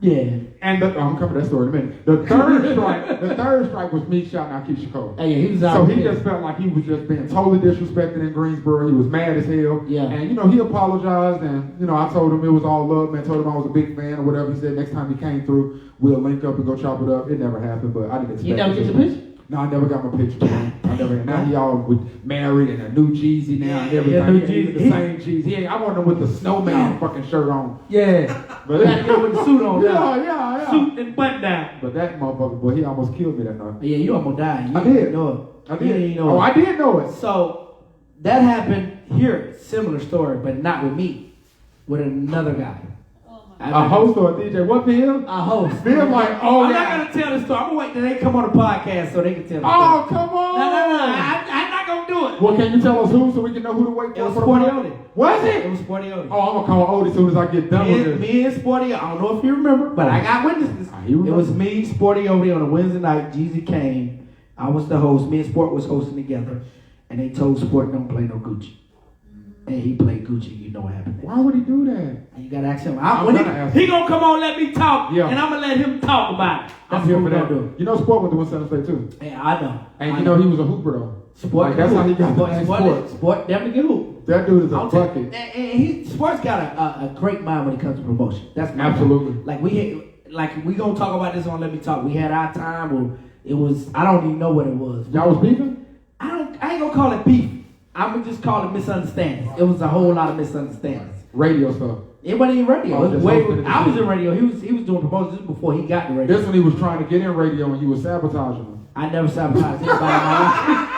Yeah. And I'm coming to that story in a minute. The third strike was me shouting out Keisha Cole. Yeah, he was out. So he just felt like he was just being totally disrespected in Greensboro. He was mad as hell. Yeah. And he apologized, and I told him it was all love, man. Told him I was a big fan or whatever. He said next time he came through, we'll link up and go chop it up. It never happened, but I didn't expect it. You never get the picture? No, I never got my picture, man. Now he all married and a new Jeezy now and everything. The same Jeezy. I want him with the snowman fucking shirt on. Yeah. But you gotta get with the suit on. Yeah. Suit and button down. But that motherfucker, boy, he almost killed me that night. Yeah, you almost died. I did. Know it. I did. You know I did know it. So that happened here. Similar story, but not with me. With another guy. A host or a DJ? What, Bill? A host. Bill like, I'm not going to tell the story. I'm going to wait till they come on the podcast so they can tell the story. Oh, come on. No. I'm not going to do it. Well, can you tell us who so we can know who to wait for? It was Sporty Odie. Was it? It was Sporty Odie. Oh, I'm going to call Odie as soon as I get done with this. Me and Sporty, I don't know if you remember, but I got witnesses. It was me, Sporty Odie on a Wednesday night. Jeezy came. I was the host. Me and Sport was hosting together. And they told Sport don't play no Gucci. And he played Gucci, you know what happened. Why would he do that? You gotta ask him. He gonna come on, let me talk, and I'm gonna let him talk about it. I'm here for that. You know, Sport went to Winston State too. Yeah, I know. And you know he was a hooper though. Sport, that's how he got the name Sport definitely get hoop. That dude is a bucket. And Sport's got a great mind when it comes to promotion. That's absolutely. Like we gonna talk about this on Let Me Talk. We had our time where it was. I don't even know what it was. Y'all was beefing? I ain't gonna call it beef. I would just call it misunderstandings. It was a whole lot of misunderstandings. Radio stuff. It wasn't even radio. I was in radio. He was doing promotions before he got the radio. This when he was trying to get in radio and he was sabotaging them. I never sabotaged anybody in my life.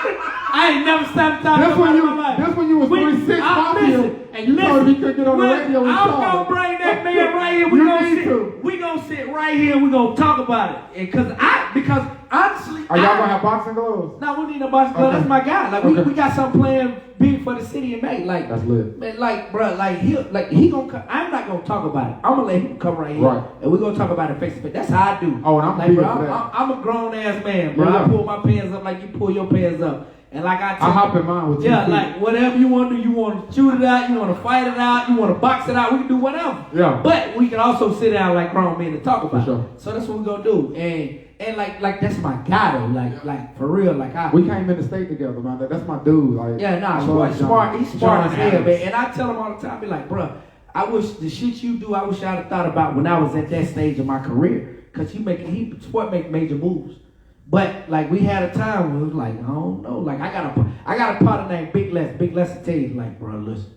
I ain't never sabotaged anybody in my life. That's when you was 36 Mafia and you told him he couldn't get on the radio and talk. I'm gonna bring that man right here. We gonna sit right here and we gonna talk about it. Because honestly, Are y'all gonna have boxing gloves? No, we need no boxing gloves. Okay. That's my guy. Like Okay. we got something playing big for the city in May. Like That's lit. man, like bro, he gonna come. I'm not gonna talk about it. I'm gonna let him come right here, Right. and we're gonna talk about it face to face. That's how I do. Oh, and I'm like, big bro, for that. I'm a grown ass man, bro. Yeah. I pull my pants up like you pull your pants up, and like I tell I hop in mine with 2 yeah, feet. like whatever you want to do, you want to shoot it out, you want to fight it out, you want to box it out, we can do whatever. Yeah. But we can also sit down like grown men and talk about sure. it. So that's what we're gonna do. And like that's my guy though. Like for real. Like We came in the state together, man. That's my dude. Like, yeah, nah, I love smart. John. He's smart John as hell, Adams. man. And I tell him all the time, I be like, bro, I wish the shit you do, I wish I'd have thought about when I was at that stage of my career. Cause Sport make major moves. But like we had a time where it was like, I don't know. Like I got a partner named Big Les. Big Les will tell you, like, bro, listen,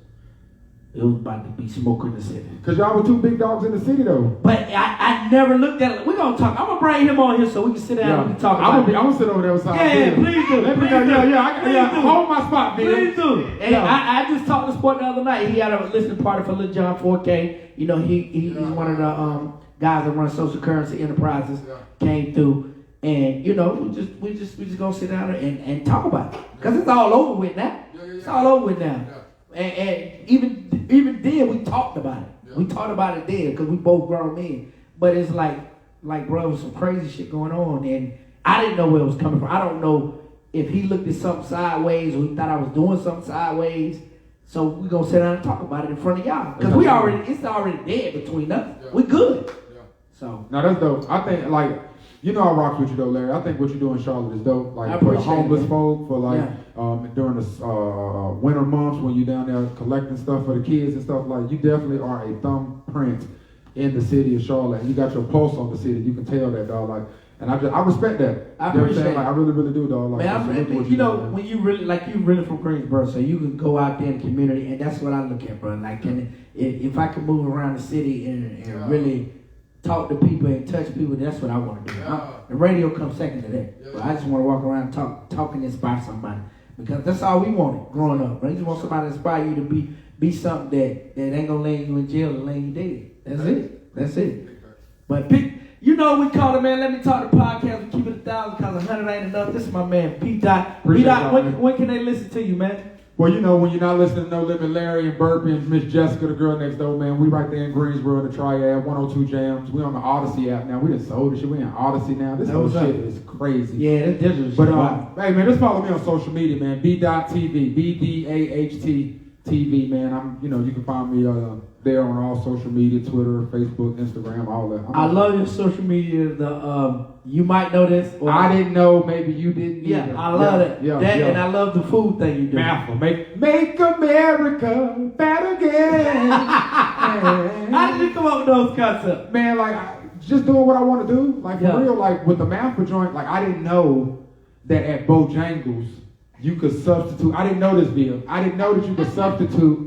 it was about to be smoke in the city. Cause y'all were 2 big dogs in the city though. But I never looked at it. We're gonna talk. I'm gonna bring him on here so we can sit down and we can talk about it. I'm gonna sit over there with some Yeah, please do. Let me Please go. do. Yeah. Please do. Hold my spot, man. Please do. And Yeah. I just talked to Sport the other night. He had a listening party for Lil John 4K. You know, he's one of the guys that run Social Currency Enterprises. Came through, and you know, we just gonna sit down and talk about it because it's all over with now. It's all over with now. And even then we talked about it. We talked about it then because we both grown men. But it's like bro, there was some crazy shit going on, and I didn't know where it was coming from. I don't know if he looked at something sideways or he thought I was doing something sideways. So we gonna sit down and talk about it in front of y'all because it's already dead between us. We good. So Now that's dope. I think like, you know, I rock with you though, Larry. I think what you do in Charlotte is dope. I Like for the appreciate homeless it. folk, for like during the winter months when you down there collecting stuff for the kids and stuff. Like you definitely are a thumbprint in the city of Charlotte. You got your pulse on the city. You can tell that, dog. Like, and I respect that. I You know what I'm appreciate saying? it. Like I really do, dog. Like, man, salute what you know, do, man. when you really from Greensboro, so you can go out there in the community, and that's what I look at, bro. Like, if I could move around the city and really talk to people and touch people, that's what I want to do. The radio comes second to that. But I just want to walk around talk and inspire somebody because that's all we wanted growing up. Right? You just want somebody to inspire you to be something that ain't gonna land you in jail and land you dead. That's it. But you know we call it, man. Let me talk the podcast. We keep it 1,000 because 100 ain't enough. This is my man Bdaht. Appreciate Bdaht, y'all, man. when can they listen to you, man? Well, you know, when you're not listening to No Limit Larry and Burpee and Miss Jessica, the girl next door, man, we right there in Greensboro, the Triad, 102 Jams. We on the Odyssey app now. We done sold this shit. We in Odyssey now. This whole shit is crazy. Yeah, that's digital. But hey, man, just follow me on social media, man. Bdaht TV, BDAHT TV, man. You can find me there on all social media, Twitter, Facebook, Instagram, all that. I love your social media. You might know this. Or I didn't know. Maybe you didn't. Yeah, either. I love it. Yeah, And I love the food thing you do. Mouthful. Make America better again. How did you come up with those concepts? Man, like, just doing what I want to do. Like, for Yeah. real, like, with the Mouthful joint, like, I didn't know that at Bojangles, you could substitute. I didn't know this, Bill. I didn't know that you could substitute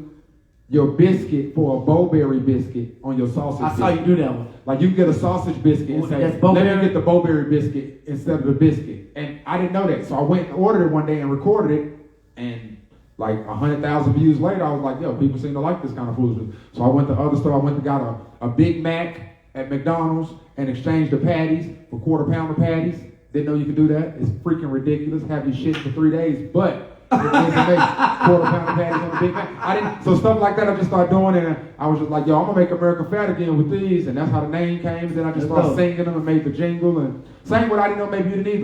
your biscuit for a Bowberry biscuit on your sausage I saw you biscuit. do that one. Like, you can get a sausage biscuit and say, That's let Bowberry? me get the Bowberry biscuit instead of the biscuit. And I didn't know that. So I went and ordered it one day and recorded it. And like 100,000 views later, I was like, yo, people seem to like this kind of foolishness. So I went to other stuff. I went and got a Big Mac at McDonald's and exchanged the patties for quarter-pounder patties. Didn't know you could do that. It's freaking ridiculous. Have you shit for 3 days. But it is amazing. Quarter-pounder patties on a Big Mac. So stuff like that I just started doing, and I was just like, yo, I'm going to make America fat again with these. And that's how the name came. And then I just started singing them and made the jingle. And same what I didn't know maybe you didn't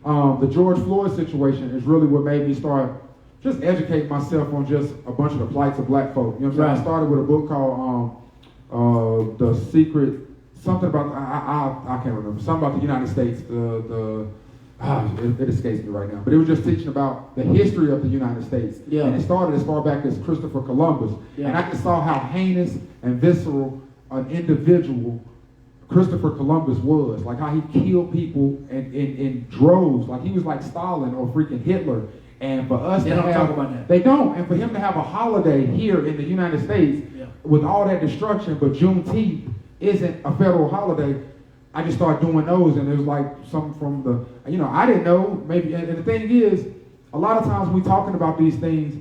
either. The George Floyd situation is really what made me start just educate myself on just a bunch of the plights of black folk. You know what I'm saying? Right. I started with a book called The Secret, something about, I can't remember, something about the United States, it escapes me right now. But it was just teaching about the history of the United States. Yeah. And it started as far back as Christopher Columbus. Yeah. And I just saw how heinous and visceral an individual Christopher Columbus was. Like how he killed people in droves. Like he was like Stalin or freaking Hitler. And for us They to don't have, talk about that. They don't. And for him to have a holiday here in the United States with all that destruction, but Juneteenth isn't a federal holiday, I just started doing those, and it was like something from the, I didn't know, maybe, and the thing is, a lot of times when we're talking about these things,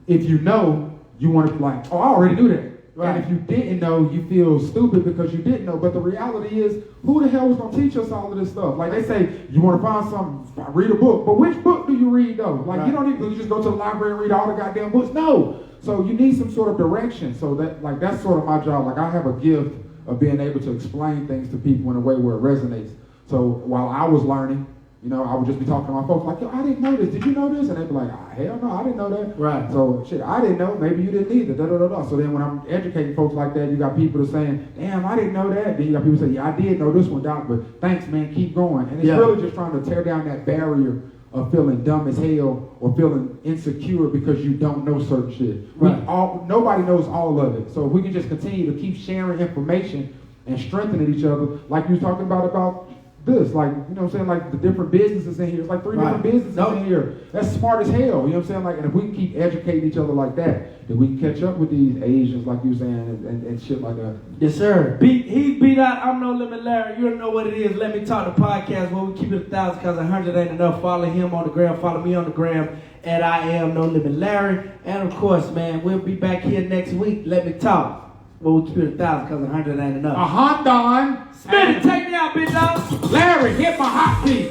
if you know, you want to be like, oh, I already knew that. Right. And if you didn't know, you feel stupid because you didn't know. But the reality is, who the hell was going to teach us all of this stuff? Like they say, you want to find something, read a book. But which book do you read though? Like you don't even, you just go to the library and read all the goddamn books. No. So you need some sort of direction. So that's sort of my job. Like I have a gift of being able to explain things to people in a way where it resonates. So while I was learning, I would just be talking to my folks like, yo, I didn't know this. Did you know this? And they'd be like, hell no, I didn't know that. Right. So shit, I didn't know. Maybe you didn't either. So then when I'm educating folks like that, you got people that saying, damn, I didn't know that. Then you got people say, yeah, I did know this one, Doc, but thanks, man, keep going. And it's really just trying to tear down that barrier of feeling dumb as hell or feeling insecure because you don't know certain shit. Right. Nobody knows all of it. So if we can just continue to keep sharing information and strengthening each other, like you was talking about this, like, you know what I'm saying, like the different businesses in here. It's like 3 different businesses in here. That's smart as hell, you know what I'm saying? Like, and if we can keep educating each other like that, then we can catch up with these Asians, like you were saying, and shit like that. Yes, sir. He Bdaht. I'm No Limit Larry. You know what it is. Let Me Talk the podcast where we keep it 1,000 because 100 ain't enough. Follow him on the gram. Follow me on the gram at I Am No Limit Larry. And of course, man, we'll be back here next week. Let me talk. Well, we keep it 1,000 because 100 ain't enough. Don. Spin it. Take me out, big dog. Larry, hit my hot piece.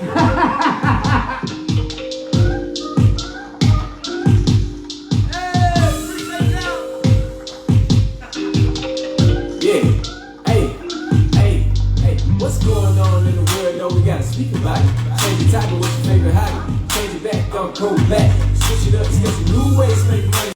Yeah. Hey. What's going on in the world? Though we gotta speak about it. Change the topic. What's your favorite hobby? Change it back. Don't go back. Switch it up. Let's get some new ways to make money.